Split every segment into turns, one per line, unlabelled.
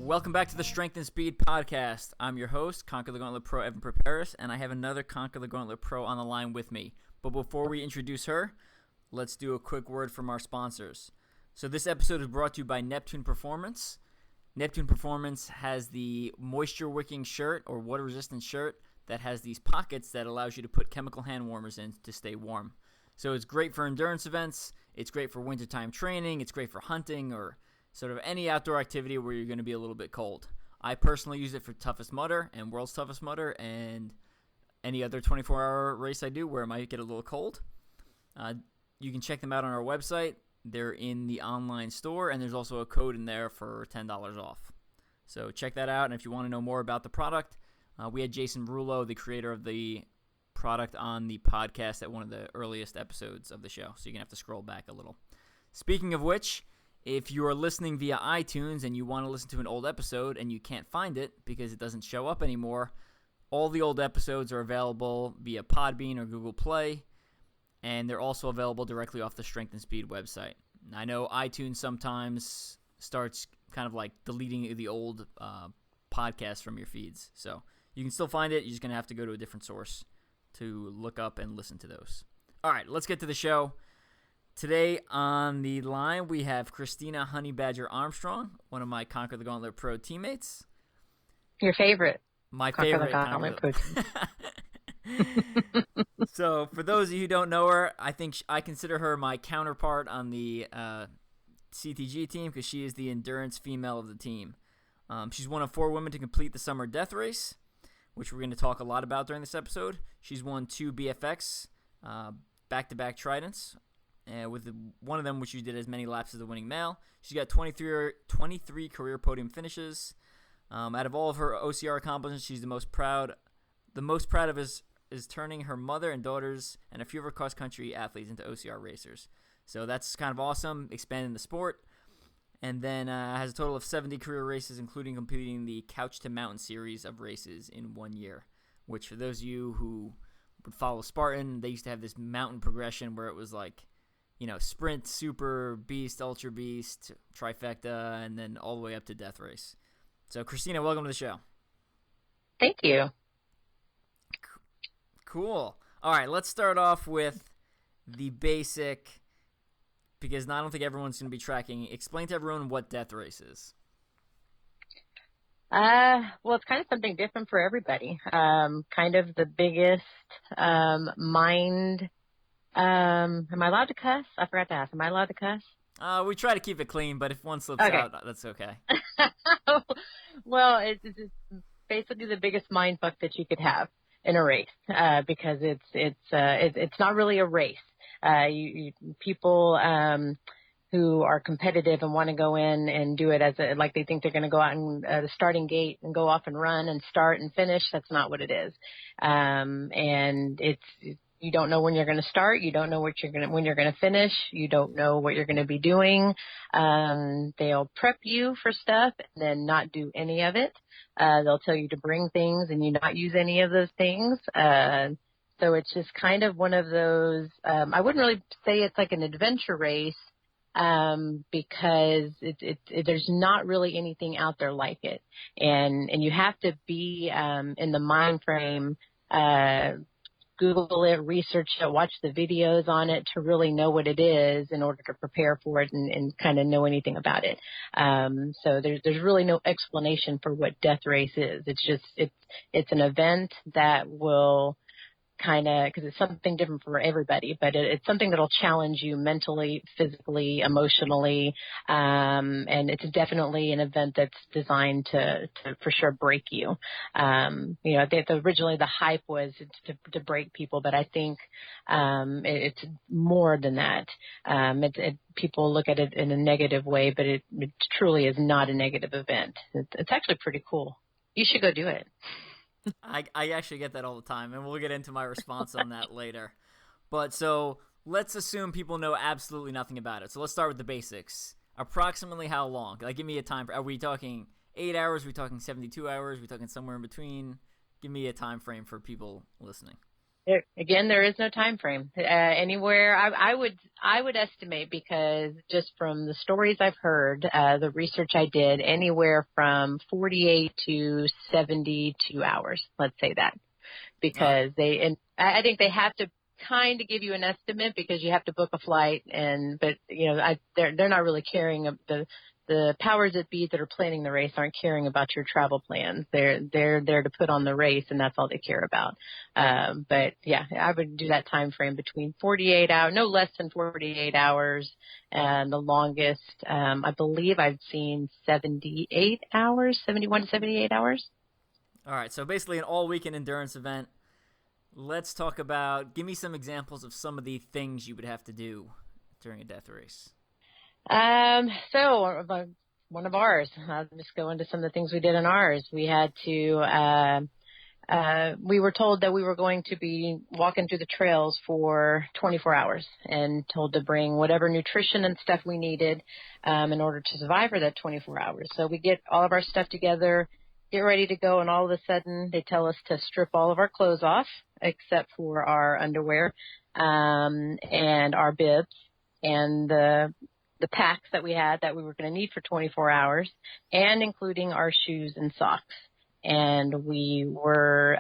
Welcome back to the Strength and Speed Podcast. I'm your host, Conquer the Gauntlet Pro Evan Preparis, and I have another Conquer the Gauntlet Pro on the line with me. But before we introduce her, let's do a quick word from our sponsors. So this episode is brought to you by Neptune Performance. Neptune Performance has the moisture-wicking shirt or water-resistant shirt that has these pockets that allows you to put chemical hand warmers in to stay warm. So it's great for endurance events, it's great for wintertime training, it's great for hunting or sort of any outdoor activity where you're going to be a little bit cold. I personally use it for Toughest Mudder and World's Toughest Mudder and any other 24-hour race I do where it might get a little cold. You can check them out on our website. They're in the online store, and there's also a code in there for $10 off. So check that out, and if you want to know more about the product, we had Jason Brullo, the creator of the product, on the podcast at one of the earliest episodes of the show, so you're going to have to scroll back a little. Speaking of which, if you are listening via iTunes and you want to listen to an old episode and you can't find it because it doesn't show up anymore, all the old episodes are available via Podbean or Google Play, and they're also available directly off the Strength and Speed website. I know iTunes sometimes starts kind of like deleting the old podcasts from your feeds, so you can still find it. You're just going to have to go to a different source to look up and listen to those. All right, let's get to the show. Today on the line, we have Christina Honey Badger Armstrong, one of my Conquer the Gauntlet Pro teammates.
Your favorite.
My favorite.
Gauntlet Pro.
So, for those of you who don't know her, I consider her my counterpart on the CTG team because she is the endurance female of the team. She's one of 4 women to complete the summer death race, which we're going to talk a lot about during this episode. She's won 2 BFX, back-to-back tridents. With one of them, which she did as many laps as the winning male. She's got 23 career podium finishes. Out of all of her OCR accomplishments, she's the most proud of is turning her mother and daughters and a few of her cross-country athletes into OCR racers. So that's kind of awesome, expanding the sport. And then has a total of 70 career races, including completing the Couch to Mountain series of races in 1 year, which for those of you who would follow Spartan, they used to have this mountain progression where it was like, you know, sprint, super, beast, ultra beast, trifecta, and then all the way up to death race. So, Christina, welcome to the show.
Thank you.
Cool. All right, let's start off with the basic, because I don't think everyone's going to be tracking. Explain to everyone what death race is.
Well, it's kind of something different for everybody. Kind of the biggest mind. Am I allowed to cuss? I forgot to ask. Am I allowed to cuss?
We try to keep it clean, but if one slips out, that's okay.
Well, it's basically the biggest mind fuck that you could have in a race, because it's not really a race. People who are competitive and want to go in and do it like they think they're going to go out and the starting gate and go off and run and start and finish. That's not what it is. And you don't know when you're going to start. You don't know when you're going to finish. You don't know what you're going to be doing. They'll prep you for stuff and then not do any of it. They'll tell you to bring things and you not use any of those things. So it's just kind of one of those, I wouldn't really say it's like an adventure race, because there's not really anything out there like it. And you have to be, in the mind frame, Google it, research it, watch the videos on it to really know what it is in order to prepare for it and kind of know anything about it. So there's really no explanation for what death race is. It's just, it's an event that will kind of, because it's something different for everybody, but it's something that'll challenge you mentally, physically, emotionally, and it's definitely an event that's designed to for sure break you. Originally the hype was to break people, but I think it's more than that. People look at it in a negative way, but it truly is not a negative event. It's actually pretty cool. You should go do it.
I actually get that all the time, and we'll get into my response on that later. But so let's assume people know absolutely nothing about it. So let's start with the basics. Approximately how long? Like, give me a time. Are we talking 8 hours? Are we talking 72 hours? Are we talking somewhere in between? Give me a time frame for people listening.
Again, there is no time frame. Anywhere, I would estimate, because just from the stories I've heard, the research I did, anywhere from 48 to 72 hours. Let's say that, because I think they have to kind of give you an estimate, because you have to book a flight, but they're not really caring. The powers that be that are planning the race aren't caring about your travel plans. They're there to put on the race, and that's all they care about. But yeah, I would do that time frame between 48 hours, no less than 48 hours, and the longest, I believe I've seen 78 hours, 71 to 78 hours.
All right, so basically an all-weekend endurance event. Let's talk about, give me some examples of some of the things you would have to do during a death race.
So one of ours, I'll just go into some of the things we did in ours. We had to, we were told that we were going to be walking through the trails for 24 hours, and told to bring whatever nutrition and stuff we needed, in order to survive for that 24 hours. So we get all of our stuff together, get ready to go, and all of a sudden they tell us to strip all of our clothes off, except for our underwear, and our bibs, and the packs that we had that we were going to need for 24 hours, and including our shoes and socks. And we were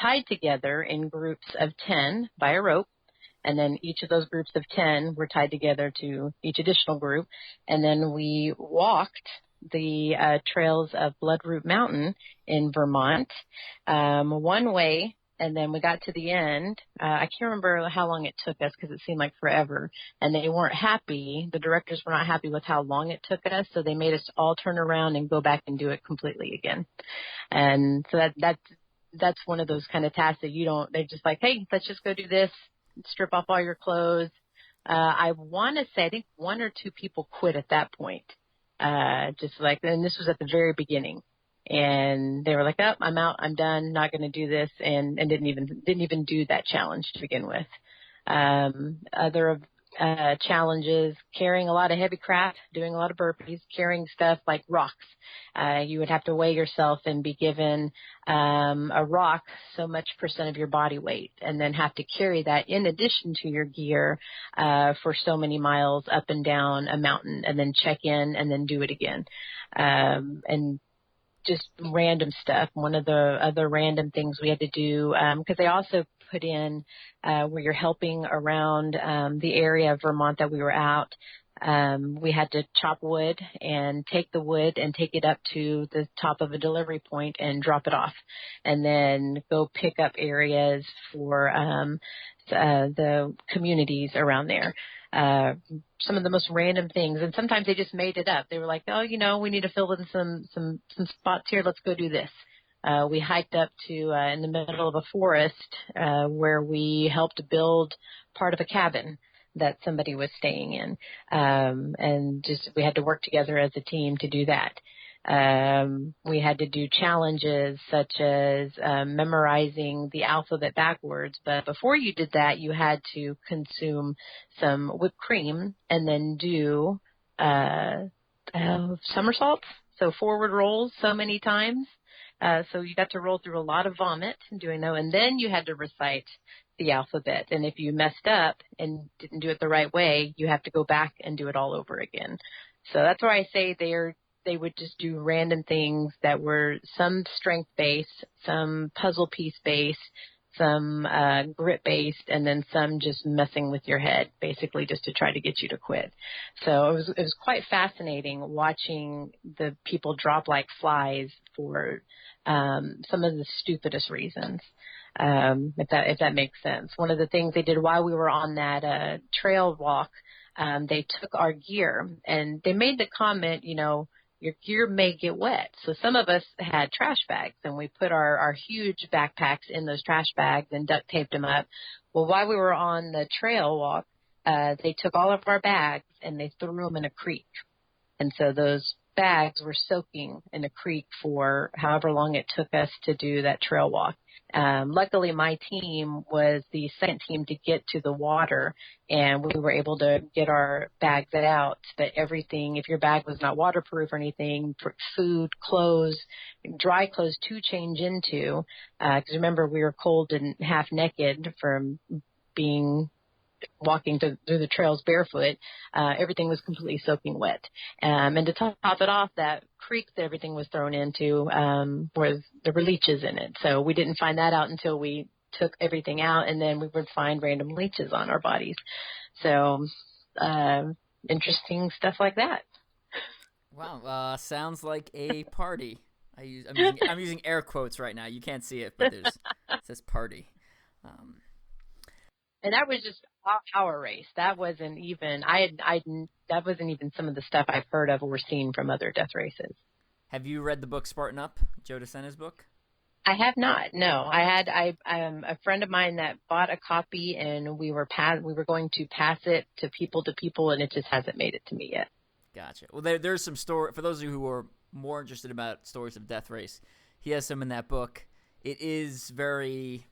tied together in groups of 10 by a rope. And then each of those groups of 10 were tied together to each additional group. And then we walked the trails of Bloodroot Mountain in Vermont, one way. And then we got to the end. I can't remember how long it took us, because it seemed like forever. And they weren't happy. The directors were not happy with how long it took us, so they made us all turn around and go back and do it completely again. And so that's one of those kind of tasks that they're just like, hey, let's just go do this, strip off all your clothes. I want to say, I think one or two people quit at that point. And this was at the very beginning. And they were like, oh, I'm out, I'm done, not going to do this, and didn't even do that challenge to begin with. Other challenges, carrying a lot of heavy crap, doing a lot of burpees, carrying stuff like rocks. You would have to weigh yourself and be given a rock, so much % of your body weight, and then have to carry that in addition to your gear for so many miles up and down a mountain, and then check in and then do it again. And just random stuff. One of the other random things we had to do, because they also put in where you're helping around the area of Vermont that we were out. We had to chop wood and take the wood and take it up to the top of a delivery point and drop it off, and then go pick up areas for the communities around there. Some of the most random things, and sometimes they just made it up. They were like, oh, we need to fill in some spots here. Let's go do this. We hiked up to in the middle of a forest where we helped build part of a cabin that somebody was staying in, and just we had to work together as a team to do that. We had to do challenges such as memorizing the alphabet backwards, but before you did that, you had to consume some whipped cream and then do somersaults, so forward rolls so many times. So you got to roll through a lot of vomit doing that, and then you had to recite the alphabet. And if you messed up and didn't do it the right way, you have to go back and do it all over again. So that's why I say they would just do random things that were some strength-based, some puzzle piece-based, some grit-based, and then some just messing with your head, basically just to try to get you to quit. So it was quite fascinating watching the people drop like flies for some of the stupidest reasons. if that makes sense. One of the things they did while we were on that trail walk, they took our gear and they made the comment, your gear may get wet. So some of us had trash bags, and we put our huge backpacks in those trash bags and duct taped them up. Well, while we were on the trail walk, they took all of our bags and they threw them in a creek. And so those bags were soaking in a creek for however long it took us to do that trail walk. Luckily, my team was the second team to get to the water, and we were able to get our bags out. But everything, if your bag was not waterproof or anything, food, clothes, dry clothes to change into, because remember, we were cold and half naked from walking through the trails barefoot, everything was completely soaking wet. And to top it off, that creek that everything was thrown into there were leeches in it. So we didn't find that out until we took everything out, and then we would find random leeches on our bodies. So interesting stuff like that.
Wow, sounds like a party. I'm using air quotes right now. You can't see it, but it says party.
And that was just our race. That wasn't even that wasn't even some of the stuff I've heard of or seen from other death races.
Have you read the book Spartan Up, Joe DeSena's book?
I have not. No, I'm a friend of mine that bought a copy, and we were going to pass it to people, and it just hasn't made it to me yet.
Gotcha. Well, there's some story for those of you who are more interested about stories of death race. He has some in that book. It is very,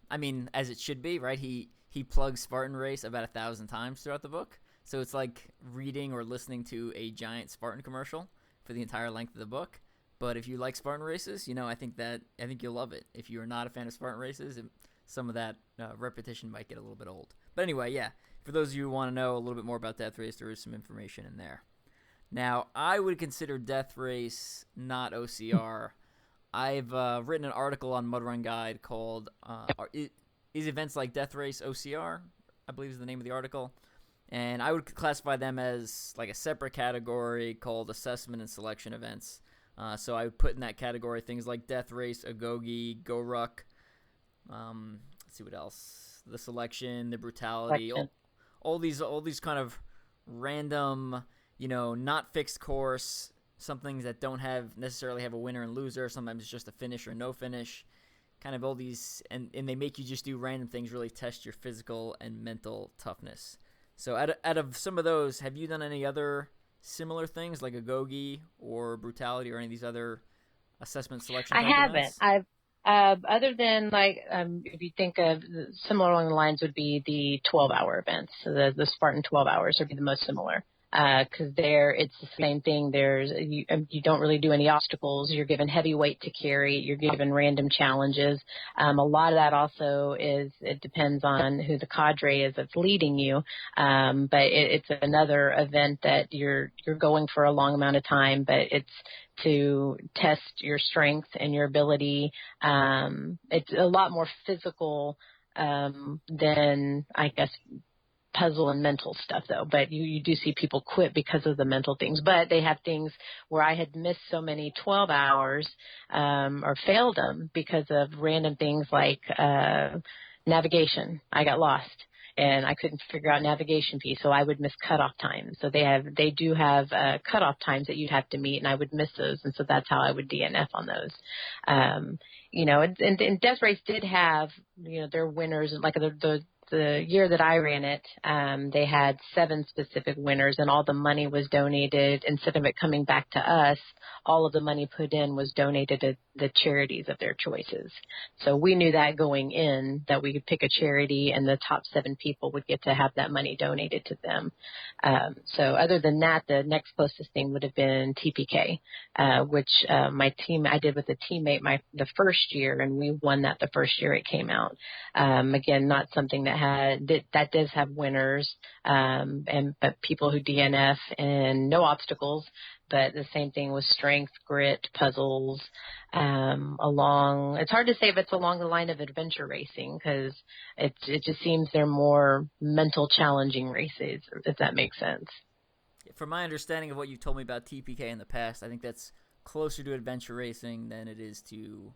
as it should be, right? He plugs Spartan Race about 1,000 times throughout the book. So it's like reading or listening to a giant Spartan commercial for the entire length of the book. But if you like Spartan races, I think you'll love it. If you're not a fan of Spartan races, some of that repetition might get a little bit old. But anyway, yeah, for those of you who want to know a little bit more about Death Race, there is some information in there. Now, I would consider Death Race not OCR. I've written an article on Mud Run Guide called Is Events Like Death Race OCR? I believe is the name of the article. And I would classify them as like a separate category called assessment and selection events. So I would put in that category things like Death Race, Agoge, Go Ruck. Let's see what else. The selection, the brutality, all these kind of random, not fixed course, some things that don't necessarily have a winner and loser. Sometimes it's just a finish or no finish. Kind of all these, and they make you just do random things, really test your physical and mental toughness. So out of some of those, have you done any other similar things like Agoge or brutality or any of these other assessment selection
I haven't.
events?
I've other than if you think of similar along the lines would be the 12-hour events. So the Spartan 12 hours would be the most similar. Because there it's the same thing. You don't really do any obstacles. You're given heavy weight to carry. You're given random challenges. A lot of that also it depends on who the cadre is that's leading you. But it's another event that you're going for a long amount of time, but it's to test your strength and your ability. It's a lot more physical than, I guess, puzzle and mental stuff, though. But you do see people quit because of the mental things. But they have things where I had missed so many 12 hours or failed them because of random things like navigation. I got lost and I couldn't figure out navigation piece, so I would miss cutoff times. So they do have cutoff times that you'd have to meet, and I would miss those, and so that's how I would DNF on those. And Death Race did have their winners, like the year that I ran it, they had 7 specific winners, and all the money was donated. Instead of it coming back to us, all of the money put in was donated to the charities of their choices. So we knew that going in, that we could pick a charity, and the top 7 people would get to have that money donated to them. So other than that, the next closest thing would have been TPK, which I did with a teammate the first year, and we won that the first year it came out. Again, not something that does have winners, but people who DNF and no obstacles. But the same thing with strength, grit, puzzles. It's hard to say if it's along the line of adventure racing, because it just seems they're more mental challenging races, if that makes sense.
From my understanding of what you told me about TPK in the past, I think that's closer to adventure racing than it is to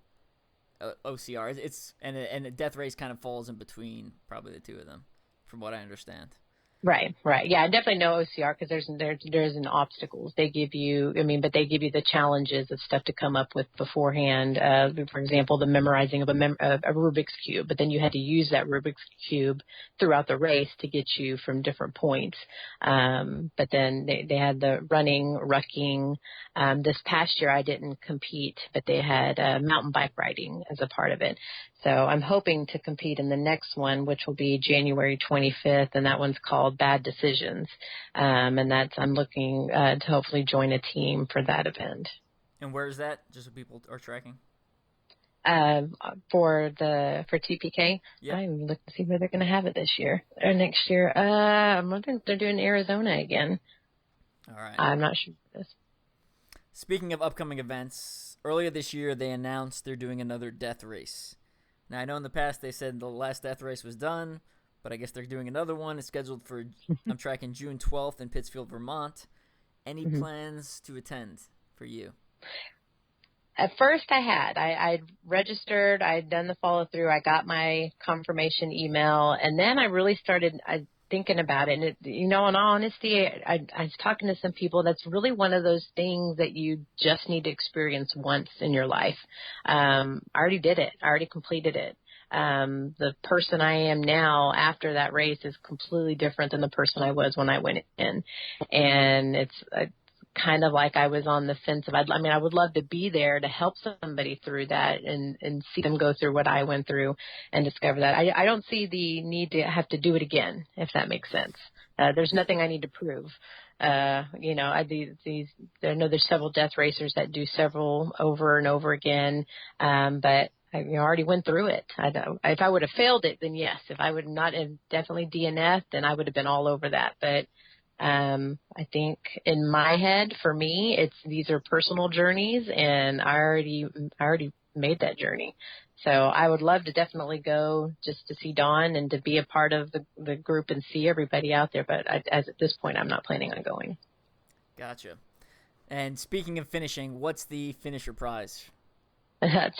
OCR. And a death race kind of falls in between probably the two of them, from what I understand.
Right. Yeah, I definitely know OCR because there's an obstacles. They give you, but they give you the challenges of stuff to come up with beforehand. For example, the memorizing of a Rubik's Cube, but then you had to use that Rubik's Cube throughout the race to get you from different points. But then they had the running, rucking. This past year I didn't compete, but they had mountain bike riding as a part of it. So I'm hoping to compete in the next one, which will be January 25th, and that one's called Bad Decisions. And I'm looking to hopefully join a team for that event.
And where is that? Just so people are tracking.
For TPK,
yep.
I'm looking to see where they're going to have it this year or next year. I'm wondering if they're doing Arizona again.
All right.
I'm not sure for this.
Speaking of upcoming events, earlier this year they announced they're doing another death race. Now, I know in the past they said the last death race was done, but I guess they're doing another one. It's scheduled for, I'm tracking June 12th in Pittsfield, Vermont. Any plans to attend for you?
At first I'd registered, I'd done the follow through, I got my confirmation email, and then I really started thinking about it. And in all honesty, I was talking to some people. That's really one of those things that you just need to experience once in your life. I already did it. I already completed it. The person I am now after that race is completely different than the person I was when I went in. And it's kind of like I was on the fence of, I would love to be there to help somebody through that and see them go through what I went through and discover that. I don't see the need to have to do it again, if that makes sense. There's nothing I need to prove. I know there's several death racers that do several over and over again. But I already went through it. If I would have failed it, then yes. If I would not have definitely DNF'd, then I would have been all over that. But I think in my head, for me, these are personal journeys, and I already made that journey. So I would love to definitely go just to see Dawn and to be a part of the group and see everybody out there. But as at this point, I'm not planning on going.
Gotcha. And speaking of finishing, what's the finisher prize?
I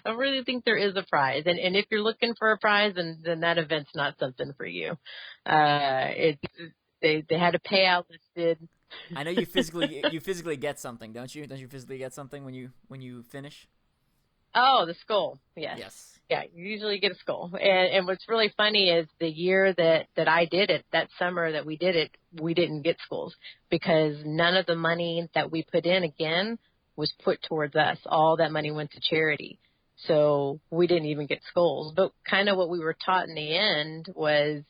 don't really think there is a prize, and if you're looking for a prize, then that event's not something for you. They had a payout listed.
I know you physically get something, don't you? Don't you physically get something when you finish?
Oh, the skull. Yes. Yeah, you usually get a skull. And what's really funny is the year that I did it, that summer that we did it, we didn't get skulls because none of the money that we put in again was put towards us. All that money went to charity. So we didn't even get skulls. But kind of what we were taught in the end was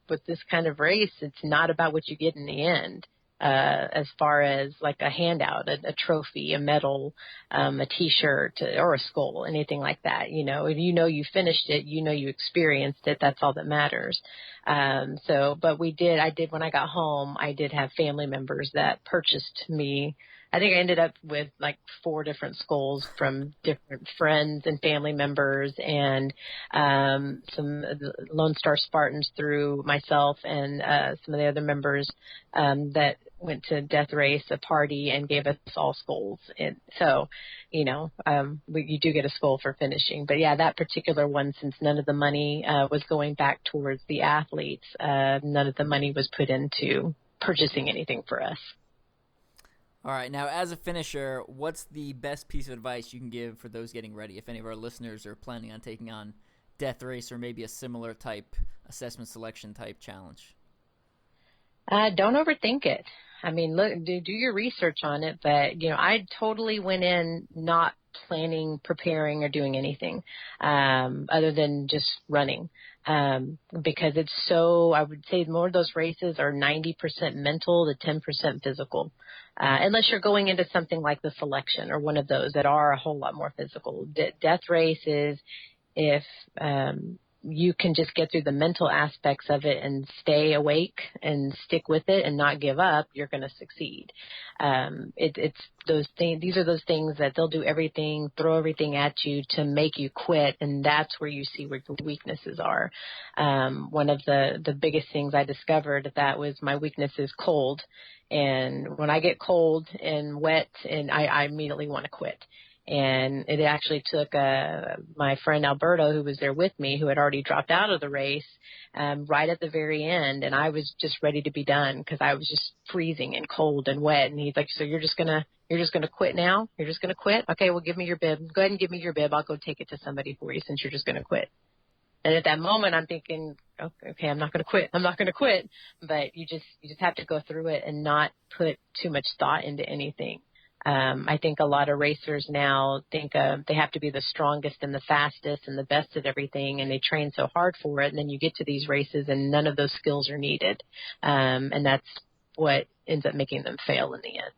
with this kind of race, it's not about what you get in the end. As far as like a handout, a trophy, a medal, a T-shirt, or a skull, anything like that. If you finished it, you experienced it. That's all that matters. But I did when I got home, I did have family members that purchased me. I think I ended up with like 4 different skulls from different friends and family members, and some Lone Star Spartans through myself and some of the other members that went to Death Race, a party, and gave us all skulls. And so, you do get a skull for finishing. But yeah, that particular one, since none of the money was going back towards the athletes, none of the money was put into purchasing anything for us.
All right. Now, as a finisher, what's the best piece of advice you can give for those getting ready? If any of our listeners are planning on taking on Death Race or maybe a similar type assessment selection type challenge?
Don't overthink it. Look, do your research on it. But, I totally went in not planning, preparing, or doing anything other than just running. Because I would say more of those races are 90% mental to 10% physical. Unless you're going into something like the selection or one of those that are a whole lot more physical. Death Race is if you can just get through the mental aspects of it and stay awake and stick with it and not give up, you're going to succeed. It's those things. These are those things that they'll do everything, throw everything at you to make you quit, and that's where you see where your weaknesses are. One of the biggest things I discovered that was my weakness is cold, and when I get cold and wet, and I immediately want to quit. And it actually took my friend Alberto, who was there with me, who had already dropped out of the race, right at the very end. And I was just ready to be done because I was just freezing and cold and wet. And he's like, so you're just gonna quit now? You're just gonna quit? Okay, well, give me your bib. Go ahead and give me your bib. I'll go take it to somebody for you since you're just gonna quit. And at that moment, I'm thinking, okay, I'm not going to quit. I'm not going to quit. But you just have to go through it and not put too much thought into anything. I think a lot of racers now think they have to be the strongest and the fastest and the best at everything, and they train so hard for it. And then you get to these races, and none of those skills are needed, and that's what ends up making them fail in the end.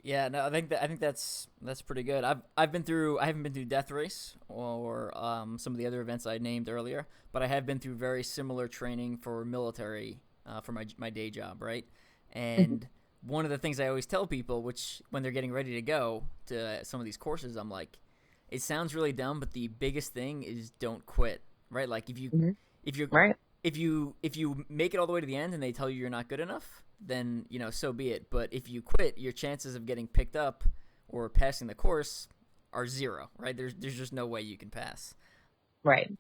Yeah, no, I think that's pretty good. I haven't been through Death Race or some of the other events I named earlier, but I have been through very similar training for military for my day job, right? And one of the things I always tell people, which when they're getting ready to go to some of these courses, I'm like, it sounds really dumb, but the biggest thing is don't quit, right? Like if you make it all the way to the end and they tell you you're not good enough, then so be it. But if you quit, your chances of getting picked up or passing the course are zero, right? There's just no way you can pass.
Right.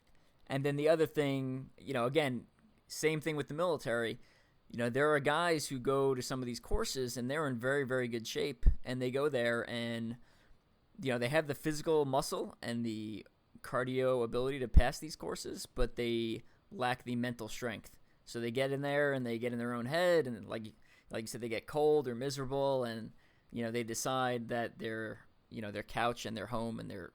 And then the other thing, again, same thing with the military. There are guys who go to some of these courses and they're in very, very good shape, and they go there and, they have the physical muscle and the cardio ability to pass these courses, but they lack the mental strength. So they get in there and they get in their own head, and like you said, they get cold or miserable, and, they decide that their couch and their home and their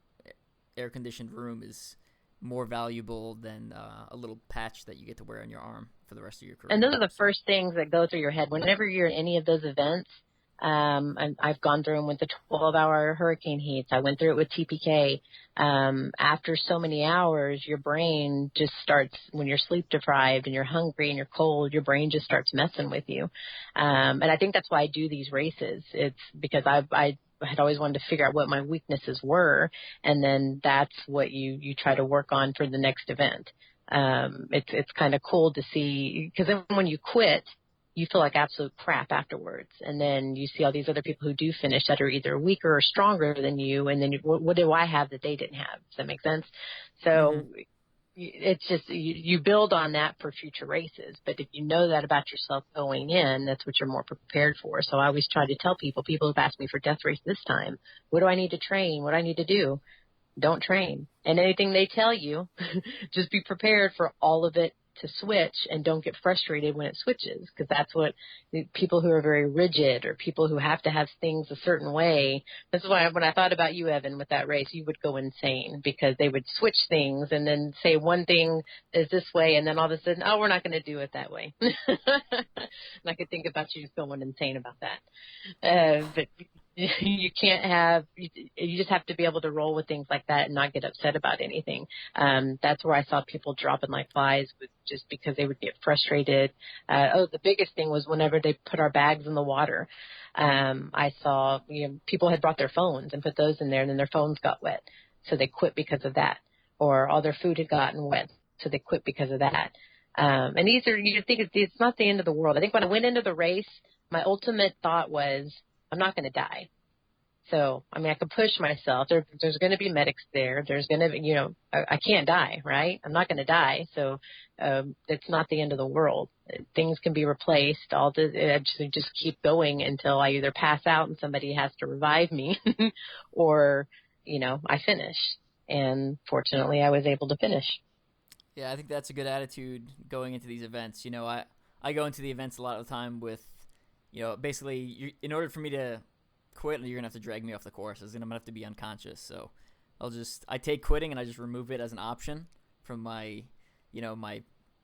air-conditioned room is more valuable than a little patch that you get to wear on your arm for the rest of your career.
And those are the first things that go through your head whenever you're in any of those events. And I've gone through them with the 12-hour hurricane heats. I went through it with TPK. After so many hours, your brain just starts, when you're sleep deprived and you're hungry and you're cold, your brain just starts messing with you. And I think that's why I do these races. It's because I had always wanted to figure out what my weaknesses were, and then that's what you try to work on for the next event. It's kind of cool to see, because then when you quit, you feel like absolute crap afterwards, and then you see all these other people who do finish that are either weaker or stronger than you, and then what do I have that they didn't have? Does that make sense? So it's just you build on that for future races. But if you know that about yourself going in, that's what you're more prepared for. So I always try to tell people who've asked me for Death Race this time, what do I need to train? What do I need to do? Don't train. And anything they tell you, just be prepared for all of it to switch, and don't get frustrated when it switches, because that's what people who are very rigid or people who have to have things a certain way. This is why when I thought about you, Evan, with that race, you would go insane, because they would switch things and then say one thing is this way, and then all of a sudden, oh, we're not going to do it that way. And I could think about you just going insane about that. But you can't have, you just have to be able to roll with things like that and not get upset about anything. That's where I saw people dropping like flies, just because they would get frustrated. The biggest thing was whenever they put our bags in the water. I saw people had brought their phones and put those in there, and then their phones got wet, so they quit because of that. Or all their food had gotten wet, so they quit because of that. And these are, you think it's not the end of the world. I think when I went into the race, my ultimate thought was, I'm not going to die. So, I mean, I can push myself. There's going to be medics there. There's going to be, I can't die, right? I'm not going to die. So, it's not the end of the world. Things can be replaced. I just keep going until I either pass out and somebody has to revive me or, I finish. And fortunately, I was able to finish.
Yeah, I think that's a good attitude going into these events. I go into the events a lot of the time with, basically, in order for me to quit, you're gonna have to drag me off the course. I'm gonna have to be unconscious. So I take quitting and I just remove it as an option from my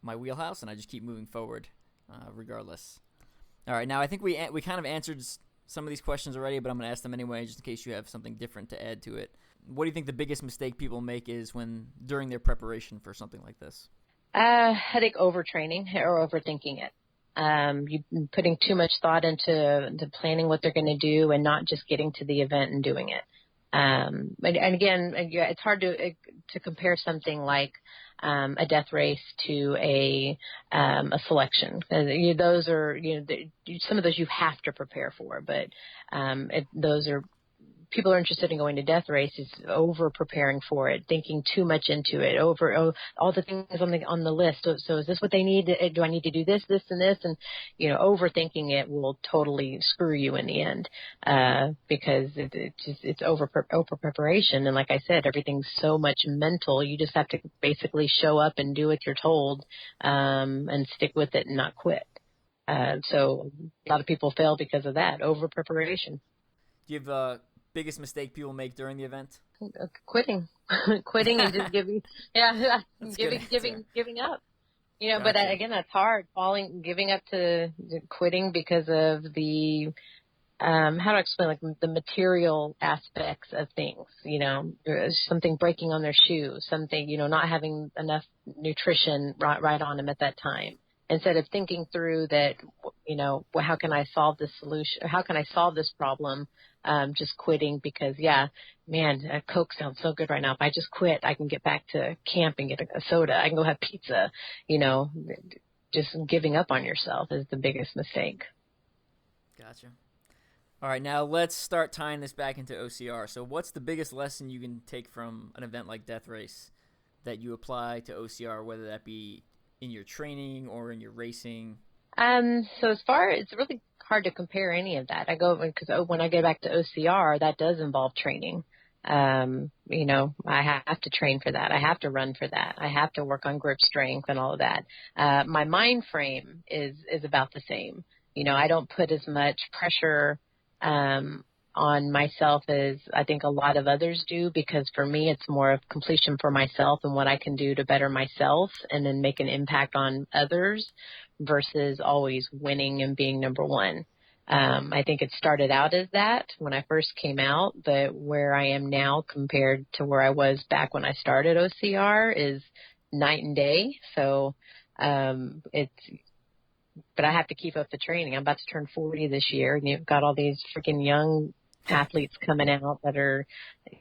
wheelhouse, and I just keep moving forward, regardless. All right, now I think we kind of answered some of these questions already, but I'm going to ask them anyway, just in case you have something different to add to it. What do you think the biggest mistake people make is during their preparation for something like this?
I think overtraining or overthinking it. You putting too much thought into planning what they're going to do and not just getting to the event and doing it. And again, it's hard to compare something like a death race to a selection. Those are some of those you have to prepare for, but those are. People are interested in going to death races, over preparing for it, thinking too much into it, all the things on the list. So is this what they need? Do I need to do this, and this? And overthinking it will totally screw you in the end because it's over preparation. And like I said, everything's so much mental. You just have to basically show up and do what you're told and stick with it and not quit. So a lot of people fail because of that, over preparation.
Do you have biggest mistake people make during the event?
Quitting and just giving up. Gotcha. But again, that's hard. Giving up to quitting because of the how do I explain, like the material aspects of things. Something breaking on their shoe, something not having enough nutrition right on them at that time. Instead of thinking through that, how can I solve this solution? How can I solve this problem? Just quitting because, Coke sounds so good right now. If I just quit, I can get back to camp and get a soda. I can go have pizza. Just giving up on yourself is the biggest mistake.
Gotcha. All right, now let's start tying this back into OCR. So what's the biggest lesson you can take from an event like Death Race that you apply to OCR, whether that be in your training or in your racing?
So it's really hard to compare any of that. Because when I go back to OCR, that does involve training. I have to train for that. I have to run for that. I have to work on grip strength and all of that. My mind frame is about the same. I don't put as much pressure, on myself as I think a lot of others do, because for me, it's more of completion for myself and what I can do to better myself and then make an impact on others versus always winning and being number one. I think it started out as that when I first came out, but where I am now compared to where I was back when I started OCR is night and day. So, but I have to keep up the training. I'm about to turn 40 this year, and you've got all these freaking young athletes coming out that are,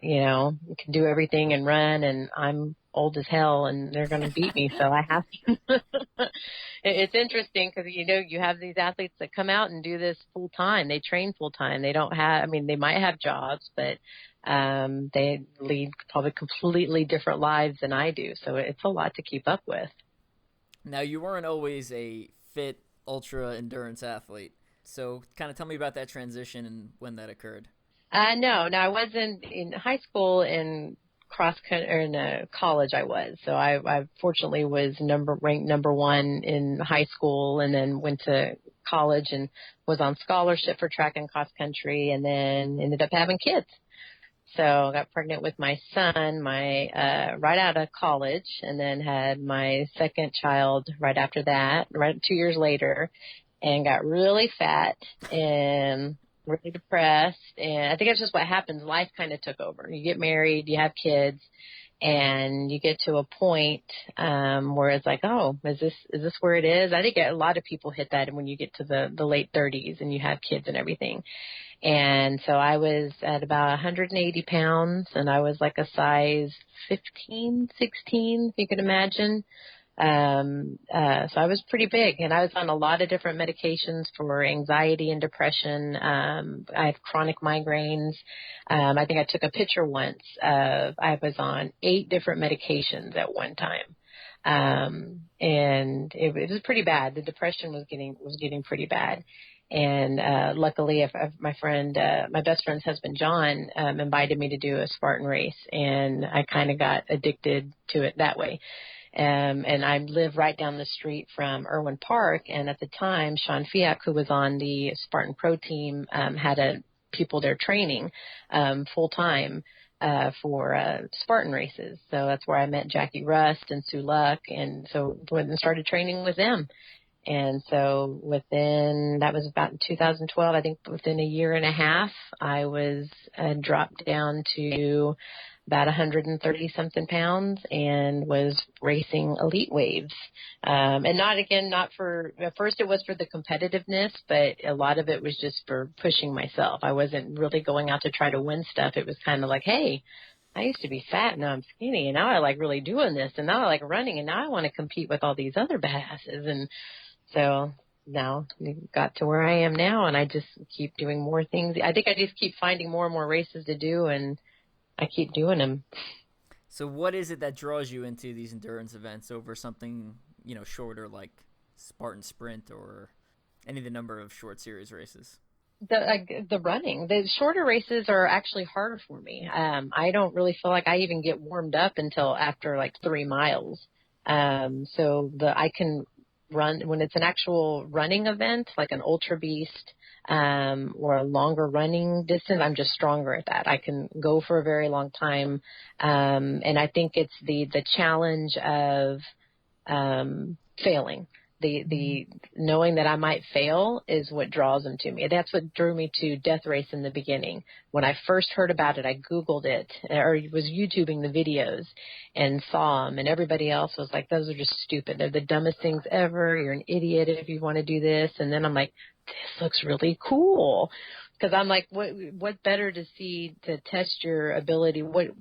can do everything and run, and I'm old as hell, and they're going to beat me. So I have to. It's interesting because, you have these athletes that come out and do this full time. They train full time. They don't have, they might have jobs, but they lead probably completely different lives than I do. So it's a lot to keep up with.
Now, you weren't always a fit ultra endurance athlete. So kind of tell me about that transition and when that occurred.
No, I wasn't in high school. In college I was. So I fortunately was ranked number one in high school, and then went to college and was on scholarship for track and cross country, and then ended up having kids. So I got pregnant with my son right out of college, and then had my second child right after that, right 2 years later, and got really fat and really depressed. And I think it's just what happens. Life kind of took over. You get married, you have kids, and you get to a point where it's like, oh, is this where it is? I think a lot of people hit that when you get to the late 30s and you have kids and everything. And so I was at about 180 pounds, and I was like a size 15, 16, if you could imagine. So I was pretty big, and I was on a lot of different medications for anxiety and depression. I have chronic migraines. I think I took a picture once of, I was on 8 different medications at one time. And it was pretty bad. The depression was getting pretty bad. And luckily, my best friend's husband, John, invited me to do a Spartan race, and I kind of got addicted to it that way. And I live right down the street from Irwin Park, and at the time, Sean Fiak, who was on the Spartan Pro team, had people there training full time for Spartan races. So that's where I met Jackie Rust and Sue Luck, and so went and started training with them. And so that was about 2012, I think within a year and a half, I was dropped down to about 130 something pounds and was racing elite waves. And not for, at first it was for the competitiveness, but a lot of it was just for pushing myself. I wasn't really going out to try to win stuff. It was kind of like, hey, I used to be fat, now I'm skinny, and now I like really doing this, and now I like running, and now I want to compete with all these other badasses. And so now we got to where I am now, and I just keep doing more things. I think I just keep finding more and more races to do, and I keep doing them.
So what is it that draws you into these endurance events over something, shorter like Spartan Sprint or any of the number of short series races?
The running. The shorter races are actually harder for me. I don't really feel like I even get warmed up until after like 3 miles. I can run when it's an actual running event, like an ultra beast, or a longer running distance. I'm just stronger at that. I can go for a very long time. And I think it's the challenge of, failing. The knowing that I might fail is what draws them to me. That's what drew me to Death Race in the beginning. When I first heard about it, I Googled it or was YouTubing the videos and saw them, and everybody else was like, those are just stupid. They're the dumbest things ever. You're an idiot if you want to do this. And then I'm like, this looks really cool. Because I'm like, what better to see to test your ability? What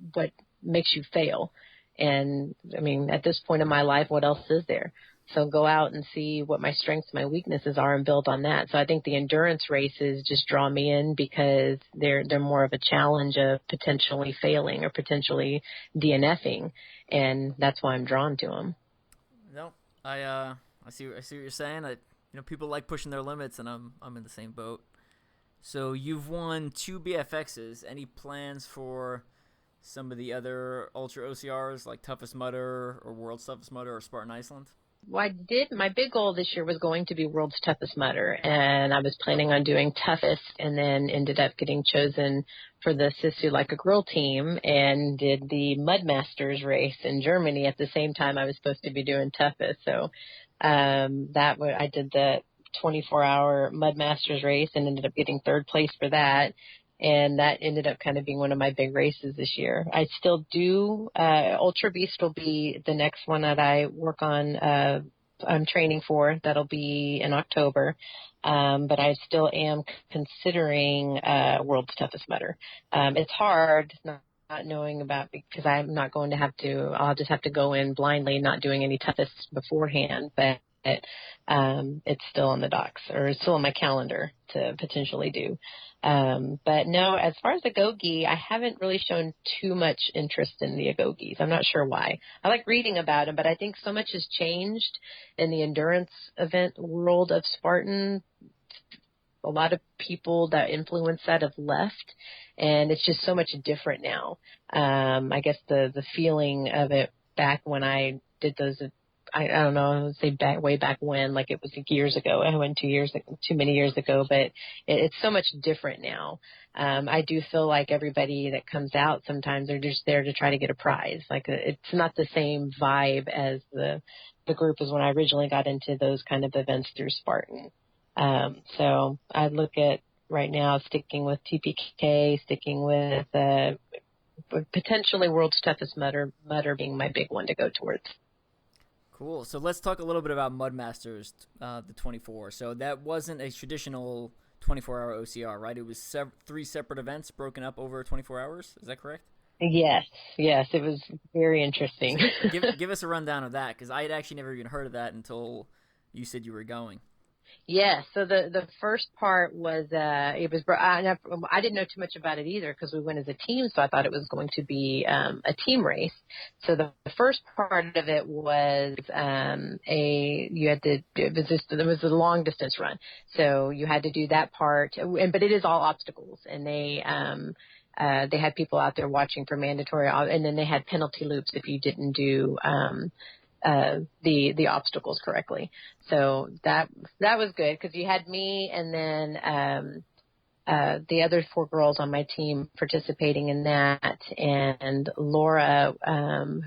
makes you fail? And I mean, at this point in my life, what else is there? So go out and see what my strengths, my weaknesses are, and build on that. So I think the endurance races just draw me in because they're more of a challenge of potentially failing or potentially DNFing, and that's why I'm drawn to them.
No, I see what you're saying. People like pushing their limits, and I'm in the same boat. So you've won 2 BFXs. Any plans for some of the other ultra OCRs like Toughest Mudder or World's Toughest Mudder or Spartan Iceland?
Well, my big goal this year was going to be World's Toughest Mudder, and I was planning on doing Toughest, and then ended up getting chosen for the Sisu Like a Girl team and did the Mud Masters race in Germany at the same time I was supposed to be doing Toughest. So I did the 24-hour Mud Masters race and ended up getting 3rd place for that. And that ended up kind of being one of my big races this year. I still do, Ultra Beast will be the next one that I work on, I'm training for. That'll be in October. But I still am considering, World's Toughest Mudder. It's hard not knowing about, because I'm not going to I'll just have to go in blindly, not doing any toughest beforehand, but it's still on the docs, or it's still on my calendar to potentially do. But no, as far as Agoge, I haven't really shown too much interest in the Agogis. I'm not sure why. I like reading about them, but I think so much has changed in the endurance event world of Spartan. A lot of people that influence that have left, and it's just so much different now. I guess the feeling of it back when I did those, I don't know, I would say way back when, like it was years ago. I went too many years ago, but it's so much different now. I do feel like everybody that comes out, sometimes they're just there to try to get a prize. Like it's not the same vibe as the group as when I originally got into those kind of events through Spartan. So I look at right now sticking with TPK, sticking with potentially World's Toughest Mudder being my big one to go towards.
Cool. So let's talk a little bit about Mud Masters, the 24. So that wasn't a traditional 24-hour OCR, right? It was 3 separate events broken up over 24 hours. Is that correct?
Yes. It was very interesting.
So give us a rundown of that, because I had actually never even heard of that until you said you were going.
Yes. So the first part was, I didn't know too much about it either because we went as a team. So I thought it was going to be, a team race. So the first part of it was, there was a long distance run. So you had to do that part, but it is all obstacles, and they had people out there watching for mandatory, and then they had penalty loops if you didn't do, the obstacles correctly. So that was good because you had me and then the other 4 girls on my team participating in that, and Laura,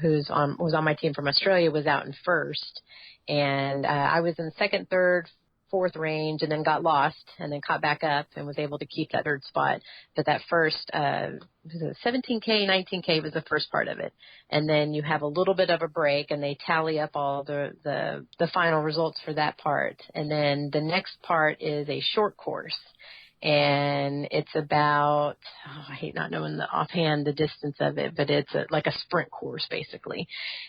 who was on my team from Australia, was out in first, And I was in second, third, fourth range, and then got lost, and then caught back up and was able to keep that third spot. But that first 17K, 19K was the first part of it. And then you have a little bit of a break, and they tally up all the final results for that part. And then the next part is a short course. And it's about, I hate not knowing the offhand the distance of it, but it's like a sprint course basically.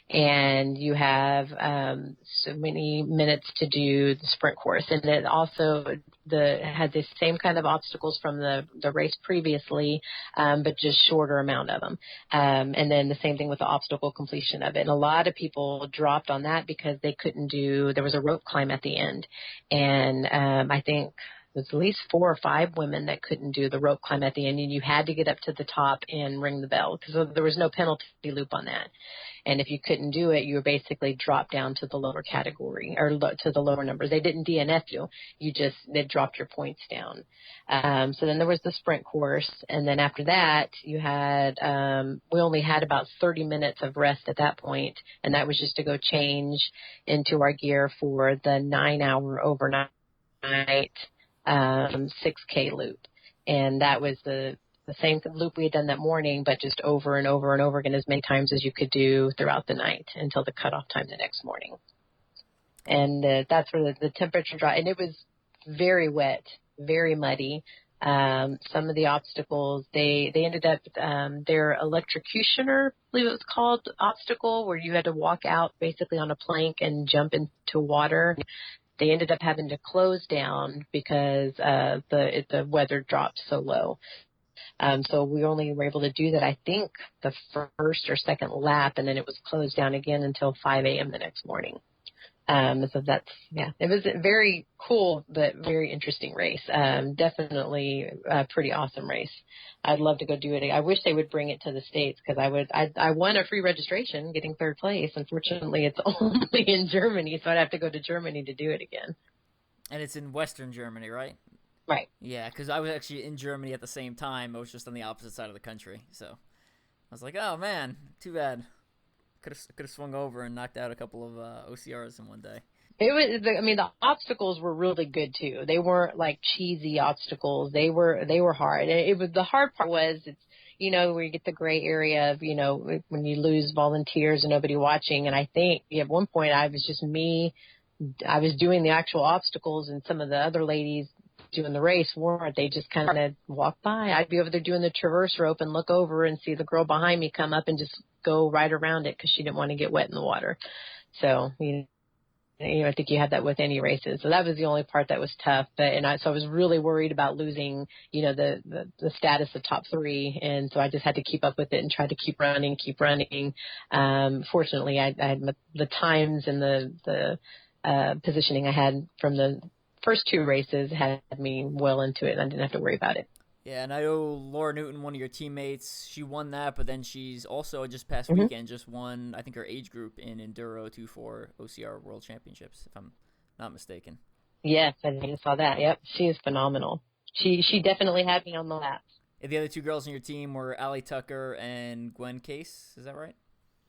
And you have so many minutes to do the sprint course. And it also had the same kind of obstacles from the race previously, but just shorter amount of them. And then the same thing with the obstacle completion of it. And a lot of people dropped on that because they couldn't there was a rope climb at the end. And I think there's at least 4 or 5 women that couldn't do the rope climb at the end, and you had to get up to the top and ring the bell because there was no penalty loop on that. And if you couldn't do it, you were basically dropped down to the lower category or to the lower numbers. They didn't DNF you. They dropped your points down. So then there was the sprint course. And then after that, you had, we only had about 30 minutes of rest at that point, and that was just to go change into our gear for the 9-hour overnight 6K loop. And that was the same loop we had done that morning, but just over and over and over again as many times as you could do throughout the night until the cutoff time the next morning. And that's where the temperature dropped. And it was very wet, very muddy. Some of the obstacles, they ended up, their electrocutioner, I believe it was called, obstacle, where you had to walk out basically on a plank and jump into water. They ended up having to close down because the weather dropped so low. So we only were able to do that, I think, the first or second lap, and then it was closed down again until 5 a.m. the next morning. So it was a very cool but very interesting race. Definitely a pretty awesome race. I'd love to go do it. I wish they would bring it to the States because I won a free registration getting third place. Unfortunately, it's only in Germany, so I'd have to go to Germany to do it again.
And it's in Western Germany, right?
Right.
Yeah, because I was actually in Germany at the same time. I was just on the opposite side of the country. So I was like, oh, man, too bad. Could have swung over and knocked out a couple of OCRs in one day.
The obstacles were really good too. They weren't like cheesy obstacles. They were hard. The hard part was it's where you get the gray area of when you lose volunteers and nobody watching. And I think at one point I was just me. I was doing the actual obstacles, and some of the other ladies doing the race weren't. They just kind of walk by. I'd be over there doing the traverse rope and look over and see the girl behind me come up and just go right around it because she didn't want to get wet in the water. So, I think you had that with any races. So that was the only part that was tough. So I was really worried about losing, the status of top 3. And so I just had to keep up with it and try to keep running. Fortunately, I had the times and the positioning I had from the first 2 races had me well into it, and I didn't have to worry about it.
Yeah, and I know Laura Newton, one of your teammates, she won that, but then she's also just past weekend just won, I think, her age group in Enduro 2-4 OCR World Championships, if I'm not mistaken.
Yes, I just saw that. Yep, she is phenomenal. She definitely had me on the laps.
The other 2 girls in your team were Allie Tucker and Gwen Case, is that right?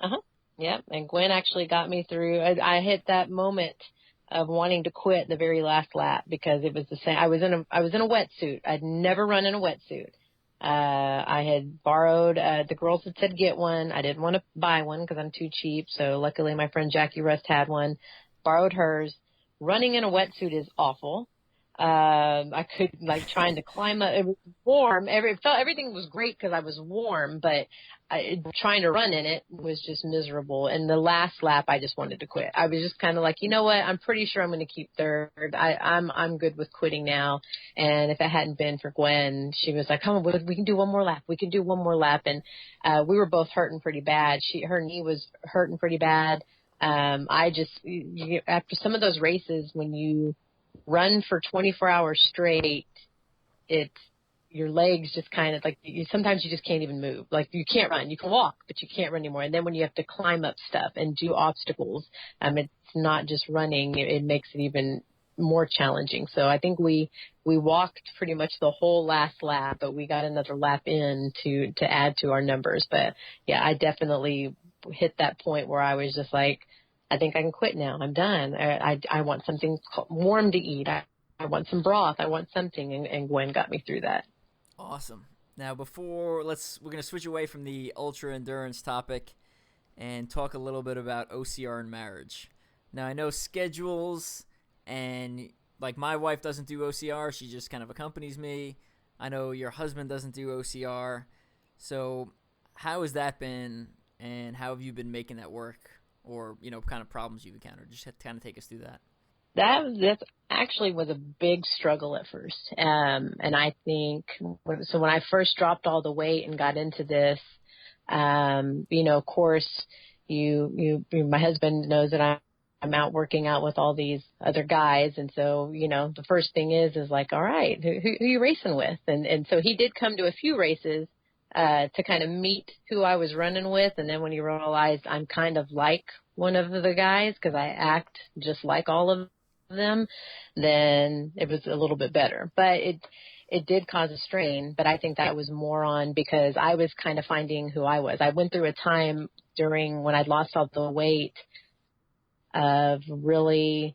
Uh-huh. Yep, and Gwen actually got me through. I hit that moment of wanting to quit the very last lap because it was the same. I was in a wetsuit. I'd never run in a wetsuit. I had borrowed, the girls had said get one. I didn't want to buy one because I'm too cheap. So luckily my friend Jackie Rust had one, borrowed hers. Running in a wetsuit is awful. I could trying to climb up. It was warm. Everything was great because I was warm, but trying to run in it was just miserable. And the last lap, I just wanted to quit. I was just kind of like, you know what? I'm pretty sure I'm going to keep third. I'm good with quitting now. And if it hadn't been for Gwen, she was like, come on, we can do one more lap. We can do one more lap. And we were both hurting pretty bad. Her knee was hurting pretty bad. After some of those races, when you run for 24 hours straight, your legs just kind of sometimes you just can't even move. Like you can't run, you can walk, but you can't run anymore. And then when you have to climb up stuff and do obstacles, it's not just running. It makes it even more challenging. So I think we walked pretty much the whole last lap, but we got another lap in to add to our numbers. But yeah, I definitely hit that point where I was just like, I think I can quit now. I'm done. I want something warm to eat. I want some broth. I want something. And Gwen got me through that.
Awesome. Now, we're going to switch away from the ultra endurance topic and talk a little bit about OCR and marriage. Now, I know schedules, and like my wife doesn't do OCR. She just kind of accompanies me. I know your husband doesn't do OCR. So how has that been, and how have you been making that work, or, kind of problems you've encountered? Just kind of take us through that.
That actually was a big struggle at first. And I think, so when I first dropped all the weight and got into this, of course, my husband knows that I'm out working out with all these other guys. And so, the first thing is like, all right, who are you racing with? And so he did come to a few races, to kind of meet who I was running with. And then when he realized I'm kind of like one of the guys, because I act just like all of them, then it was a little bit better. But it did cause a strain, but I think that was more on because I was kind of finding who I was. I went through a time during when I'd lost all the weight of really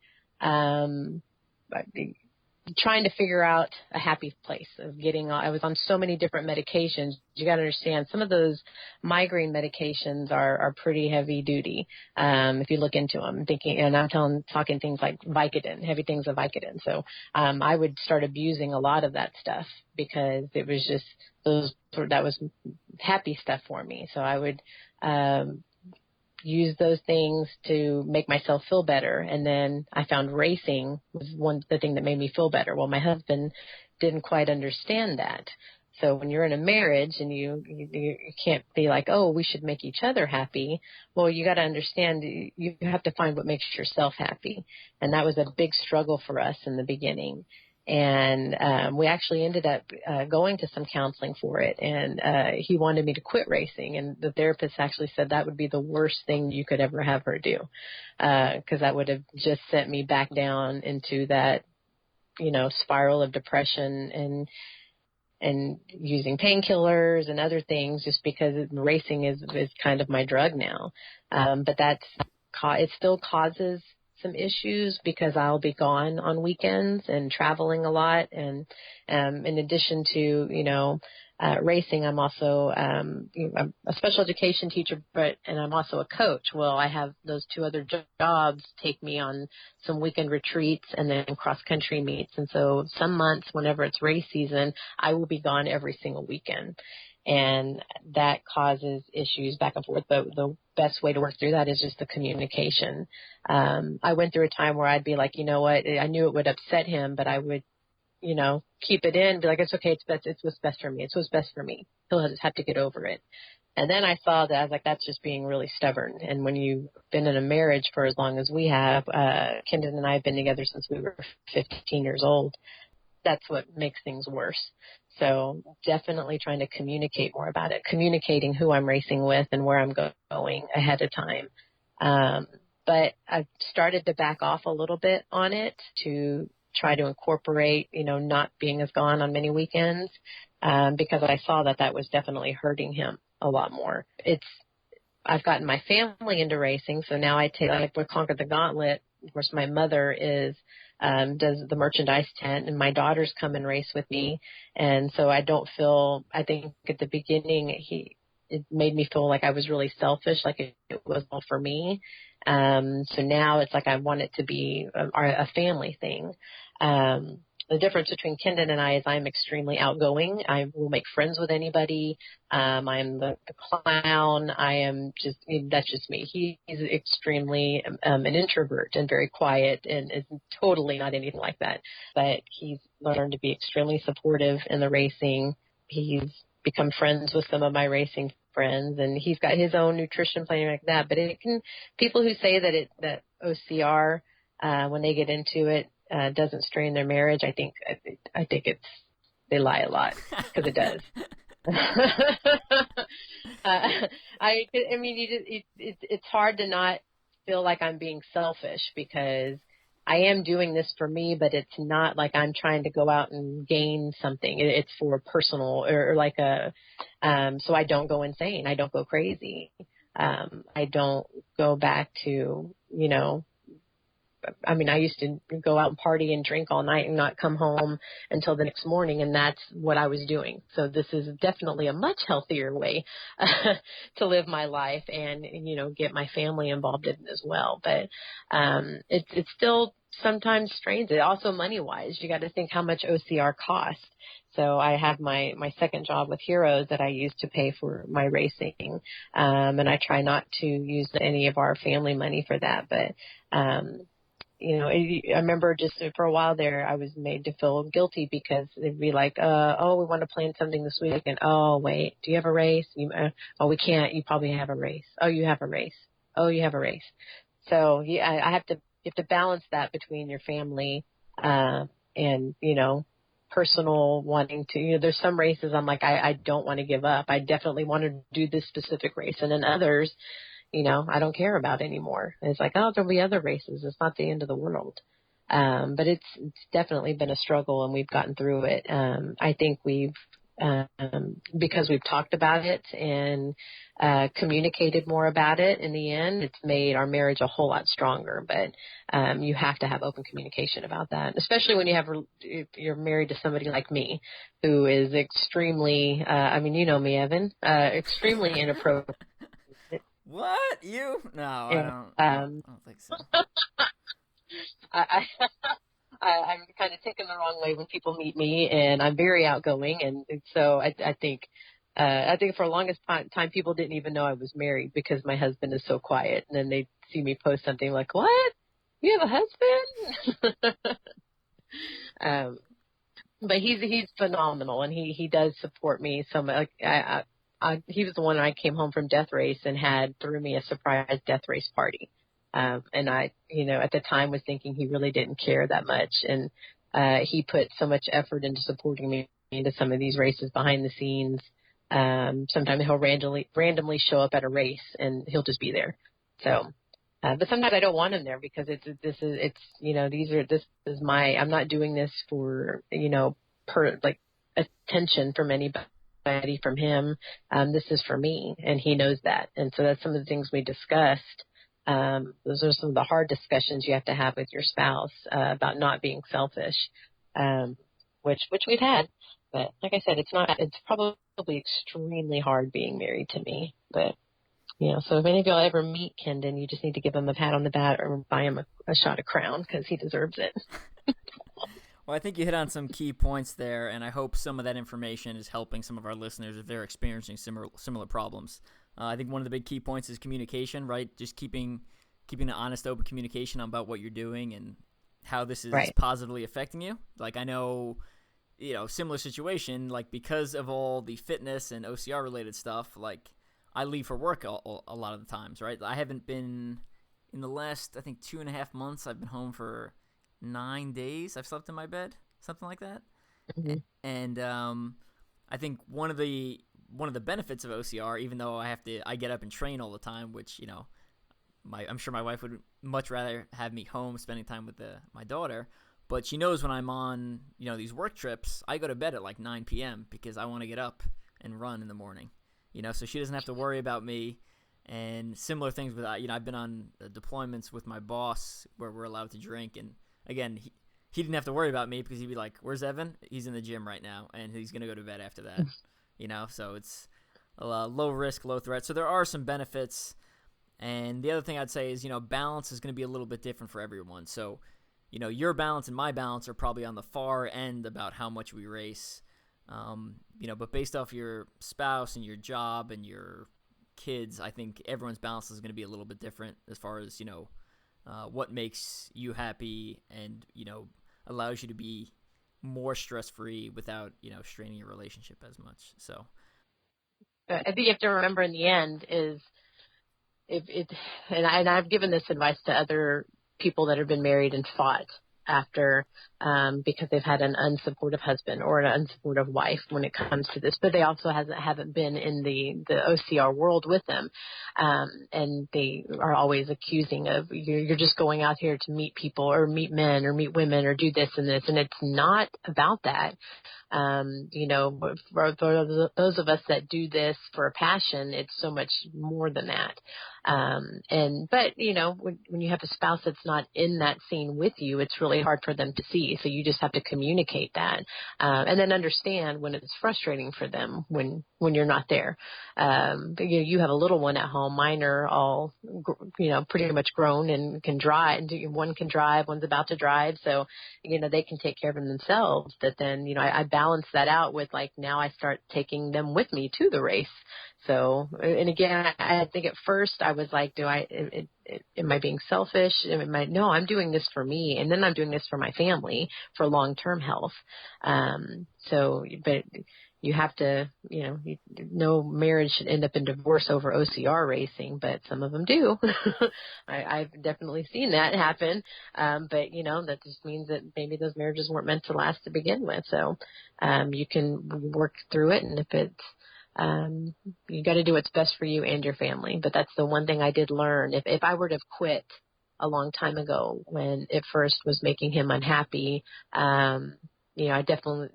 trying to figure out a happy place of I was on so many different medications. You got to understand some of those migraine medications are pretty heavy duty. If you look into them, and I'm talking things like Vicodin, heavy things of Vicodin. So, I would start abusing a lot of that stuff because it was just that was happy stuff for me. So I would, use those things to make myself feel better. And then I found racing was the thing that made me feel better. Well, my husband didn't quite understand that. So when you're in a marriage and you can't be like, oh, we should make each other happy. Well, you got to understand you have to find what makes yourself happy. And that was a big struggle for us in the beginning. And we actually ended up going to some counseling for it. And he wanted me to quit racing. And the therapist actually said that would be the worst thing you could ever have her do, because that would have just sent me back down into that, spiral of depression and using painkillers and other things just because racing is kind of my drug now. But it still causes some issues because I'll be gone on weekends and traveling a lot. And in addition to, racing, I'm also I'm a special education teacher, and I'm also a coach. Well, I have those two other jobs take me on some weekend retreats and then cross-country meets. And so some months, whenever it's race season, I will be gone every single weekend. And that causes issues back and forth. But the best way to work through that is just the communication. I went through a time where I'd be like, you know what, I knew it would upset him, but I would, keep it in, be like, it's okay, it's what's best for me. It's what's best for me. He'll just have to get over it. And then I saw that, I was like, that's just being really stubborn. And when you've been in a marriage for as long as we have, Kendon and I have been together since we were 15 years old. That's what makes things worse. So definitely trying to communicate more about it, communicating who I'm racing with and where I'm going ahead of time. But I've started to back off a little bit on it to try to incorporate, not being as gone on many weekends, because I saw that was definitely hurting him a lot more. I've gotten my family into racing. So now I we Conquer the Gauntlet. Of course, my mother does the merchandise tent, and my daughters come and race with me. And so I think at the beginning, it made me feel like I was really selfish, like it was all for me. So now it's like I want it to be a family thing. The difference between Kendon and I is I'm extremely outgoing. I will make friends with anybody. I'm the clown. That's just me. He's extremely an introvert and very quiet and is totally not anything like that. But he's learned to be extremely supportive in the racing. He's become friends with some of my racing friends, and he's got his own nutrition plan like that. But people who say that OCR, when they get into it, doesn't strain their marriage, I think they lie a lot, because it does. It's hard to not feel like I'm being selfish, because I am doing this for me, but it's not like I'm trying to go out and gain something. It's for personal or like so I don't go insane. I don't go crazy. I don't go back to, I mean, I used to go out and party and drink all night and not come home until the next morning, and that's what I was doing. So this is definitely a much healthier way to live my life and, get my family involved in it as well. But it's still sometimes strains it. Also, money-wise, you got to think how much OCR costs. So I have my second job with Heroes that I use to pay for my racing, and I try not to use any of our family money for that. But I remember just for a while there, I was made to feel guilty because they'd be like, we want to plan something this week. And, oh, wait, do you have a race? We can't. You probably have a race. Oh, you have a race. Oh, you have a race. So yeah, you have to balance that between your family, and, personal wanting to, there's some races I'm like, I don't want to give up. I definitely want to do this specific race. And then others, I don't care about anymore. And it's like, oh, there'll be other races. It's not the end of the world. But it's definitely been a struggle, and we've gotten through it. I think because we've talked about it and communicated more about it in the end, it's made our marriage a whole lot stronger. But you have to have open communication about that, especially when if you're married to somebody like me who is extremely, you know me, Evan, extremely inappropriate.
What? You? No, I don't think so.
I'm kind of taken the wrong way when people meet me, and I'm very outgoing, and so I think for the longest time people didn't even know I was married because my husband is so quiet, and then they see me post something like, "What? You have a husband?" But he's phenomenal, and he does support me so much. He was the one I came home from death race and threw me a surprise death race party. And I, at the time was thinking he really didn't care that much. And he put so much effort into supporting me into some of these races behind the scenes. Sometimes he'll randomly show up at a race and he'll just be there. So, but sometimes I don't want him there because I'm not doing this for, attention from anybody, from him. This is for me, and he knows that. And so that's some of the things we discussed. Those are some of the hard discussions you have to have with your spouse about not being selfish, which we've had. But like I said, it's probably extremely hard being married to me. But, so if any of y'all ever meet Kendon, you just need to give him a pat on the back or buy him a shot of Crown because he deserves it.
Well, I think you hit on some key points there, and I hope some of that information is helping some of our listeners if they're experiencing similar problems. I think one of the big key points is communication, right? Just keeping an honest, open communication about what you're doing and how this is positively affecting you. Like, I know, similar situation, like because of all the fitness and OCR related stuff, like I leave for work a lot of the times, right? I haven't been in the last, I think 2.5 months, I've been home for 9 days. I've slept in my bed, something like that. Mm-hmm. And I think one of the benefits of OCR, even though I get up and train all the time, which, I'm sure my wife would much rather have me home spending time with my daughter, but she knows when I'm on, these work trips, I go to bed at like 9 p.m. because I want to get up and run in the morning, so she doesn't have to worry about me. And similar things with, I've been on deployments with my boss where we're allowed to drink. And again, he didn't have to worry about me because he'd be like, "Where's Evan? He's in the gym right now, and he's going to go to bed after that." So it's a low risk, low threat. So there are some benefits. And the other thing I'd say is, balance is going to be a little bit different for everyone. So, your balance and my balance are probably on the far end about how much we race. But based off your spouse and your job and your kids, I think everyone's balance is going to be a little bit different as far as, what makes you happy and, allows you to be more stress-free without, straining your relationship as much. So
I think you have to remember in the end is and I've given this advice to other people that have been married and fought after because they've had an unsupportive husband or an unsupportive wife when it comes to this, but they also haven't been in the OCR world with them, and they are always accusing of you're just going out here to meet people or meet men or meet women or do this and this, and it's not about that. For those of us that do this for a passion, it's so much more than that. But when you have a spouse that's not in that scene with you, it's really hard for them to see. So you just have to communicate that, and then understand when it's frustrating for them when you're not there. But you have a little one at home. Mine are all, pretty much grown and can drive. One can drive, one's about to drive. So, they can take care of them themselves. But then, I balance that out with now I start taking them with me to the race. So, and again, I think at first I was like, am I being selfish? No, I'm doing this for me. And then I'm doing this for my family for long-term health. But you have to, no marriage should end up in divorce over OCR racing, but some of them do. I've definitely seen that happen. But, that just means that maybe those marriages weren't meant to last to begin with. So, you can work through it. And if it's, you got to do what's best for you and your family. But that's the one thing I did learn. If I would have quit a long time ago when it first was making him unhappy, I definitely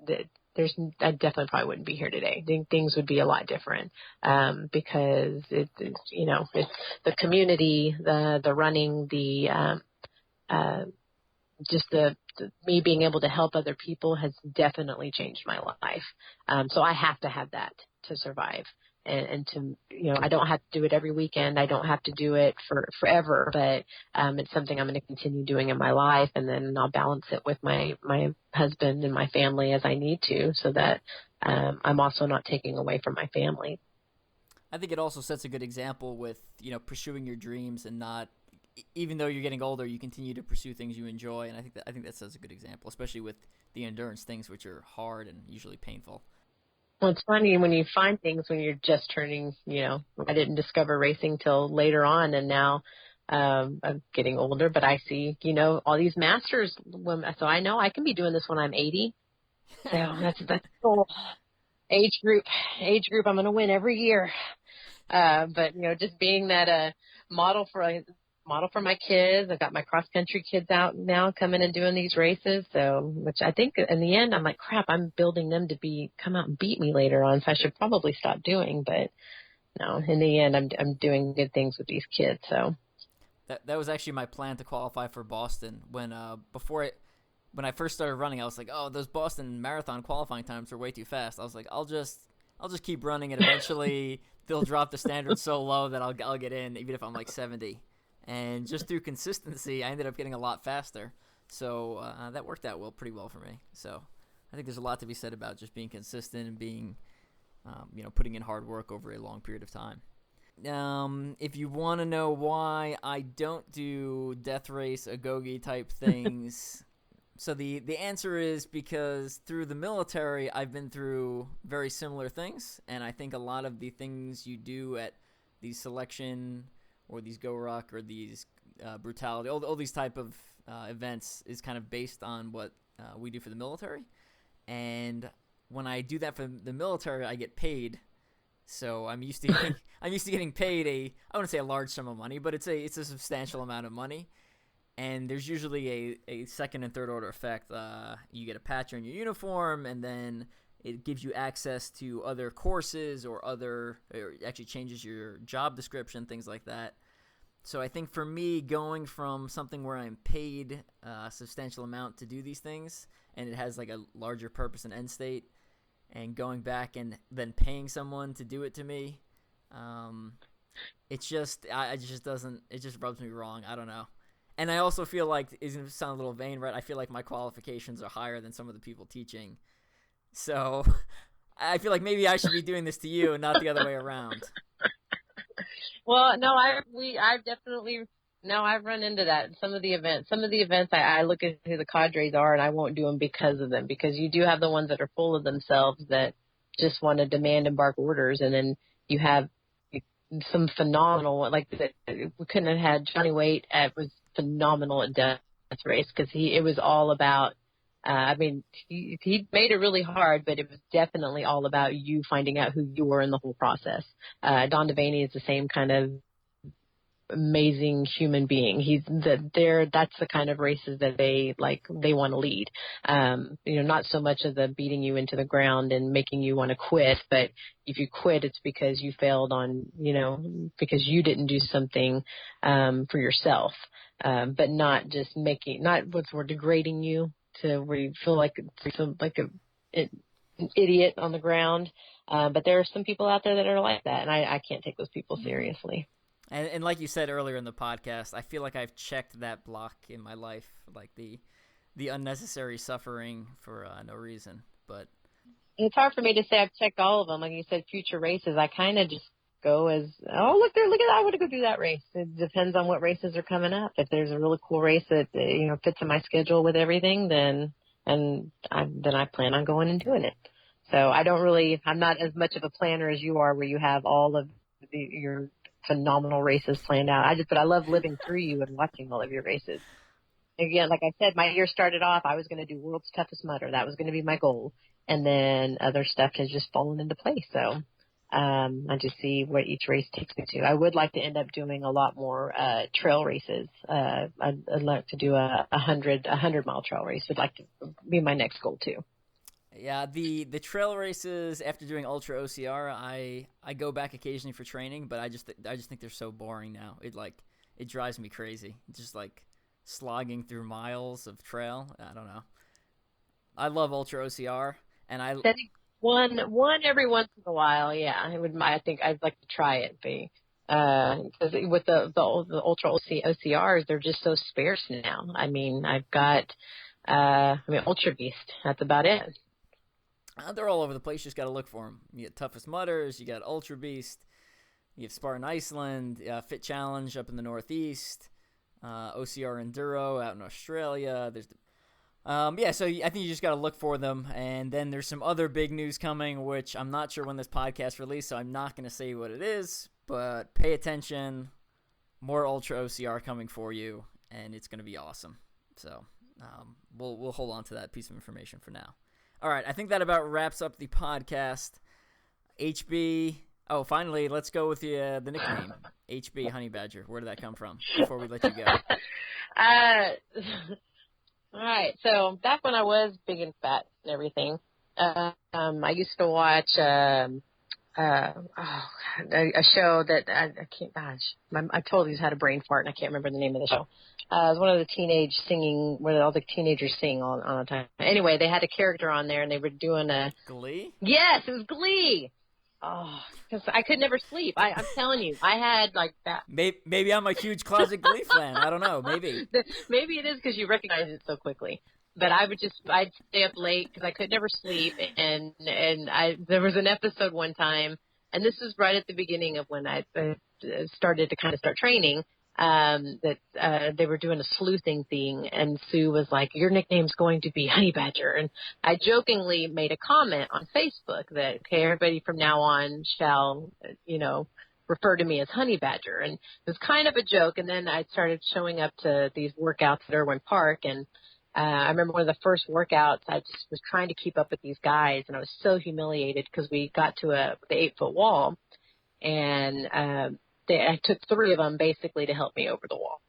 probably wouldn't be here today. I think things would be a lot different, because it's the community, the running, just the me being able to help other people has definitely changed my life. So I have to have that to survive. And to, I don't have to do it every weekend. I don't have to do it for forever, but it's something I'm going to continue doing in my life. And then I'll balance it with my husband and my family as I need to, so that I'm also not taking away from my family.
I think it also sets a good example with, pursuing your dreams and not, even though you're getting older, you continue to pursue things you enjoy. And I think that sets a good example, especially with the endurance things, which are hard and usually painful.
Well, it's funny when you find things when you're just turning, I didn't discover racing till later on, and now I'm getting older, but I see, all these masters. So I know I can be doing this when I'm 80. So that's the whole age group. I'm going to win every year. But, just being that model for my kids. I've got my cross-country kids out now coming and doing these races. So, which I think in the end, I'm like, crap, I'm building them to come out and beat me later on. So I should probably stop doing. But no, in the end, I'm doing good things with these kids. So
that was actually my plan to qualify for Boston. When I first started running, I was like, oh, those Boston marathon qualifying times are way too fast. I was like, I'll just keep running, and eventually they'll drop the standard so low that I'll get in, even if I'm like 70. And just through consistency, I ended up getting a lot faster. So that worked out pretty well for me. So I think there's a lot to be said about just being consistent and being, putting in hard work over a long period of time. If you want to know why I don't do death race, agoge type things, so the answer is because through the military, I've been through very similar things. And I think a lot of the things you do at these selection or these Go Ruck or these brutality, all these type of events is kind of based on what we do for the military. And when I do that for the military, I get paid. So I'm used to getting paid I wouldn't say a large sum of money, but it's a substantial amount of money. And there's usually a second and third order effect. You get a patch on your uniform, and then it gives you access to other courses or actually changes your job description, things like that. So I think for me, going from something where I'm paid a substantial amount to do these things, and it has like a larger purpose and end state, and going back and then paying someone to do it to me, it just rubs me wrong. I don't know. And I also feel like, it's going to sound a little vain, right? I feel like my qualifications are higher than some of the people teaching. So I feel like maybe I should be doing this to you and not the other way around.
Well, no, I've definitely, I've run into that. Some of the events I look at who the cadres are, and I won't do them because of them, because you do have the ones that are full of themselves that just want to demand and bark orders. And then you have some phenomenal, like we couldn't have had Johnny Waite was phenomenal at death race, because it was all about, he made it really hard, but it was definitely all about you finding out who you were in the whole process. Don Devaney is the same kind of amazing human being. That's the kind of races that they want to lead. Not so much of the beating you into the ground and making you want to quit, but if you quit, it's because you failed on, because you didn't do something for yourself, but not just degrading you to where you feel like an idiot on the ground. But there are some people out there that are like that, and I can't take those people seriously.
And like you said earlier in the podcast, I feel like I've checked that block in my life, like the unnecessary suffering for no reason. But
it's hard for me to say I've checked all of them. Like you said, future races, I kind of just go as, oh, look at that, I want to go do that race. It depends on what races are coming up. If there's a really cool race that fits in my schedule with everything, then I plan on going and doing it. So I'm not as much of a planner as you are, where you have all of your phenomenal races planned out. But I love living through you and watching all of your races. Again, like I said, my year started off, I was going to do World's Toughest Mudder. That was going to be my goal. And then other stuff has just fallen into place. So I just see what each race takes me to. I would like to end up doing a lot more trail races. I'd like to do a 100-mile trail race. Would like to be my next goal too.
Yeah, the trail races, after doing ultra-OCR, I go back occasionally for training, but I just think they're so boring now. It drives me crazy. Just like slogging through miles of trail. I don't know. I love ultra-OCR, and
one every once in a while. Yeah, I think I'd like to try it. Because with the ultra OCRs, they're just so sparse now. I mean, I've got Ultra Beast. That's about it.
They're all over the place. You just got to look for them. You get Toughest Mudders. You got Ultra Beast. You have Spartan Iceland, Fit Challenge up in the Northeast, OCR Enduro out in Australia. There's, so I think you just got to look for them. And then there's some other big news coming, which I'm not sure when this podcast released, so I'm not going to say what it is. But pay attention. More Ultra OCR coming for you, and it's going to be awesome. So we'll hold on to that piece of information for now. All right, I think that about wraps up the podcast. HB. Oh, finally, let's go with the nickname, HB Honey Badger. Where did that come from? Before we let you go.
All right. So back when I was big and fat and everything, I used to watch a show that I can't. Gosh, I totally just had a brain fart and I can't remember the name of the show. It was one of the teenage singing, where all the teenagers sing all the time. Anyway, they had a character on there and they were doing a
Glee.
Yes, it was Glee. Oh, because I could never sleep. I'm telling you, I had like that.
Maybe I'm a huge closet Glee fan. I don't know. Maybe.
Maybe it is because you recognize it so quickly. But I'd stay up late because I could never sleep. And there was an episode one time, and this was right at the beginning of when I started to kind of start training, that they were doing a sleuthing thing, and Sue was like, your nickname's going to be Honey Badger. And I jokingly made a comment on Facebook that, okay, everybody from now on shall, refer to me as Honey Badger. And it was kind of a joke. And then I started showing up to these workouts at Irwin Park, and I remember one of the first workouts, I just was trying to keep up with these guys, and I was so humiliated because we got to the 8-foot wall, and I took 3 of them basically to help me over the wall.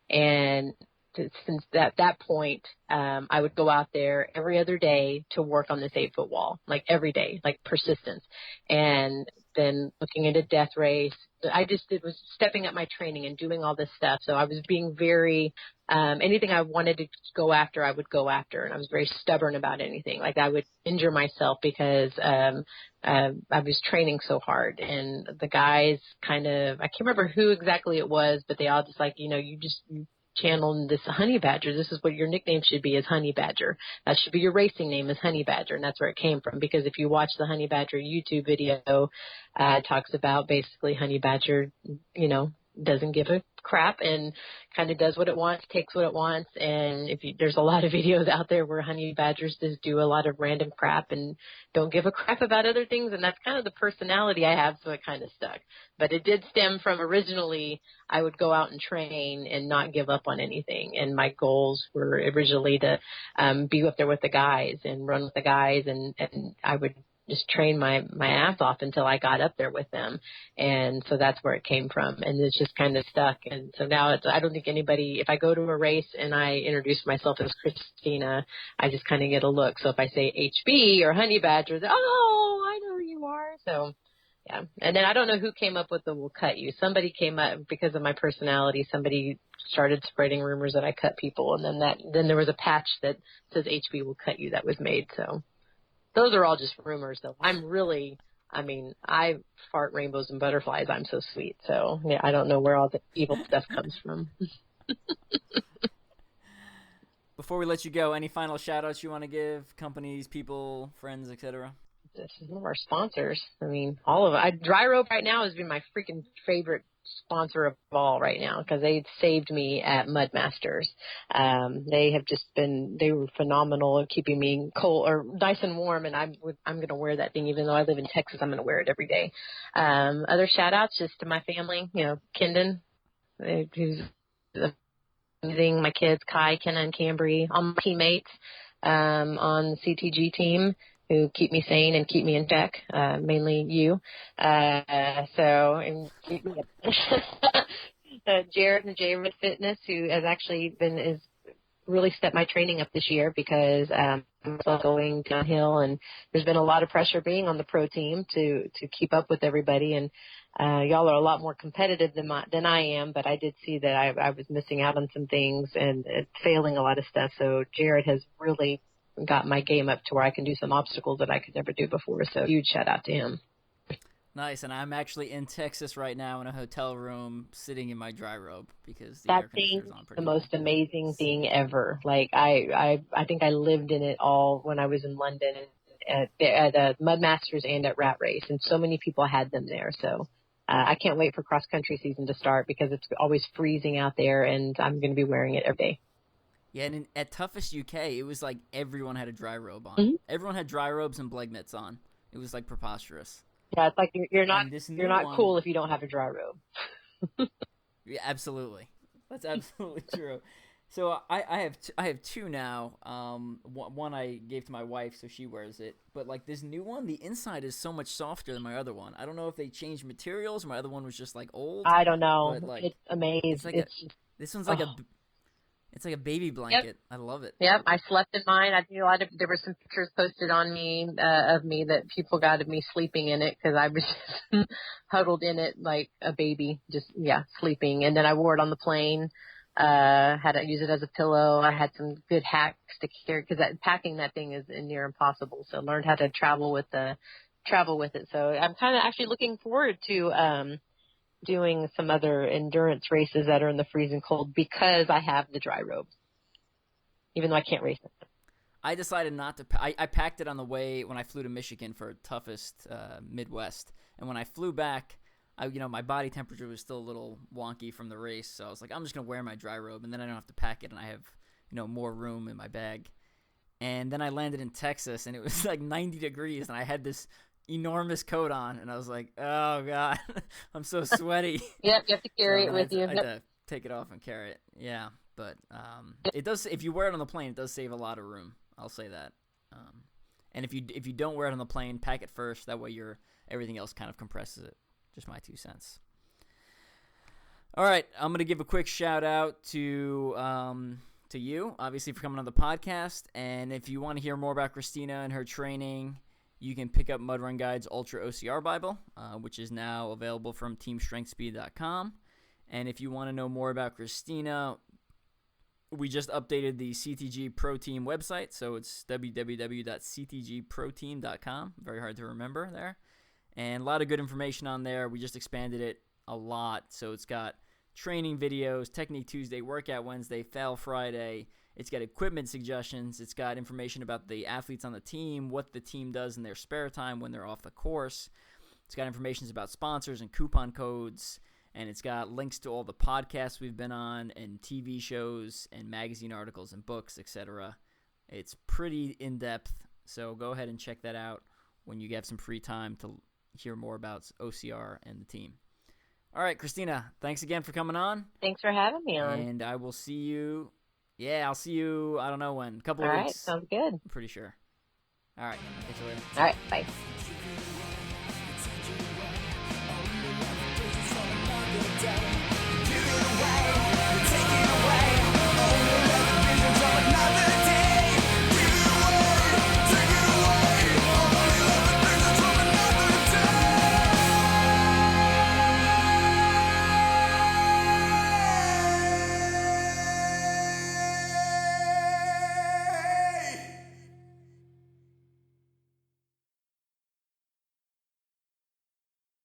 And since that point, I would go out there every other day to work on this 8-foot wall, like every day, like persistence. And then looking into death race, it was stepping up my training and doing all this stuff. So I was being very, anything I wanted to go after, I would go after. And I was very stubborn about anything. Like I would injure myself because I was training so hard. And the guys I can't remember who exactly it was, but they all just like, you channel this Honey Badger. This is what your nickname should be, is Honey Badger. That should be your racing name, is Honey Badger. And that's where it came from, because if you watch the Honey Badger YouTube video, it talks about basically Honey Badger, doesn't give a crap and kind of does what it wants, takes what it wants. And there's a lot of videos out there where Honey Badgers just do a lot of random crap and don't give a crap about other things. And that's kind of the personality I have, so it kind of stuck. But it did stem from, originally I would go out and train and not give up on anything. And my goals were originally to be up there with the guys and run with the guys. And I would just train my ass off until I got up there with them. And so that's where it came from. And it's just kind of stuck. And so now I don't think anybody, if I go to a race and I introduce myself as Christina, I just kind of get a look. So if I say HB or Honey Badger, oh, I know who you are. So yeah. And then I don't know who came up with the "we'll cut you." Somebody came up because of my personality. Somebody started spreading rumors that I cut people. And then there was a patch that says HB will cut you that was made. So those are all just rumors, though. I fart rainbows and butterflies. I'm so sweet. So, yeah, I don't know where all the evil stuff comes from.
Before we let you go, any final shout-outs you want to give? Companies, people, friends, etc.?
This is one of our sponsors. I mean, all of it. Dry Rope right now has been my freaking favorite sponsor of all right now because they saved me at Mudmasters. They were phenomenal at keeping me cold or nice and warm, and I'm going to wear that thing even though I live in Texas. I'm going to wear it every day. Other shout outs just to my family, Kendon, who's amazing, my kids, Kai, Kenna, and Cambry, all my teammates on the CTG team who keep me sane and keep me in check, mainly you. And Jared and Jared Fitness, who has actually is really stepped my training up this year because I'm still going downhill, and there's been a lot of pressure being on the pro team to keep up with everybody. And y'all are a lot more competitive than I am, but I did see that I was missing out on some things and failing a lot of stuff. So Jared has really got my game up to where I can do some obstacles that I could never do before. So huge shout out to him.
Nice. And I'm actually in Texas right now in a hotel room sitting in my dry robe because the
that
air
thing
conditioner's on
is
pretty
the
low.
most amazing thing ever. Like I think I lived in it all when I was in London at Mudmasters and at Rat Race, and so many people had them there. So I can't wait for cross country season to start because it's always freezing out there, and I'm going to be wearing it every day.
Yeah, and at Toughest UK, it was like everyone had a dry robe on.
Mm-hmm.
Everyone had dry robes and bleg mitts on. It was like preposterous.
Yeah, it's like you're not cool if you don't have a dry robe.
Yeah, absolutely. That's absolutely true. So I have two now. One I gave to my wife, so she wears it. But like this new one, the inside is so much softer than my other one. I don't know if they changed materials or my other one was just like old.
I don't know.
But like,
it's amazing.
This one's like it's like a baby blanket.
Yep.
I love it.
Yep, I slept in mine. There were some pictures posted on me of me that people got of me sleeping in it because I was just huddled in it like a baby, sleeping. And then I wore it on the plane. Had to use it as a pillow. I had some good hacks to carry because packing that thing is near impossible. So I learned how to travel with it. So I'm kind of actually looking forward to doing some other endurance races that are in the freezing cold because I have the dry robe, even though I can't race it.
I decided not to. I packed it on the way when I flew to Michigan for Toughest Midwest, and when I flew back, my body temperature was still a little wonky from the race, so I was like, I'm just gonna wear my dry robe, and then I don't have to pack it, and I have more room in my bag. And then I landed in Texas, and it was like 90 degrees, and I had this enormous coat on, and I was like, oh god, I'm so sweaty.
Yep, you have to carry it with you.
I had to take it off and carry it. Yeah, but it does. If you wear it on the plane, it does save a lot of room. I'll say that. And if you don't wear it on the plane, pack it first. That way everything else kind of compresses it. Just my 2 cents. All right, I'm gonna give a quick shout out to you, obviously, for coming on the podcast. And if you want to hear more about Christina and her training, you can pick up Mud Run Guide's ultra-ocr Bible, which is now available from teamstrengthspeed.com. And if you want to know more about Christina, we just updated the CTG Pro Team website, so it's www.ctgproteam.com. Very hard to remember there. And a lot of good information on there. We just expanded it a lot, so it's got training videos, Technique Tuesday, Workout Wednesday, Fail Friday. It's got equipment suggestions. It's got information about the athletes on the team, what the team does in their spare time when they're off the course. It's got information about sponsors and coupon codes. And it's got links to all the podcasts we've been on and TV shows and magazine articles and books, etc. It's pretty in-depth, so go ahead and check that out when you have some free time to hear more about OCR and the team. All right, Christina, thanks again for coming on.
Thanks for having me on.
And I will see you. Yeah, I'll see you, I don't know when, a couple of weeks.
All right, sounds good.
I'm pretty sure. All right, catch you later.
All right, bye.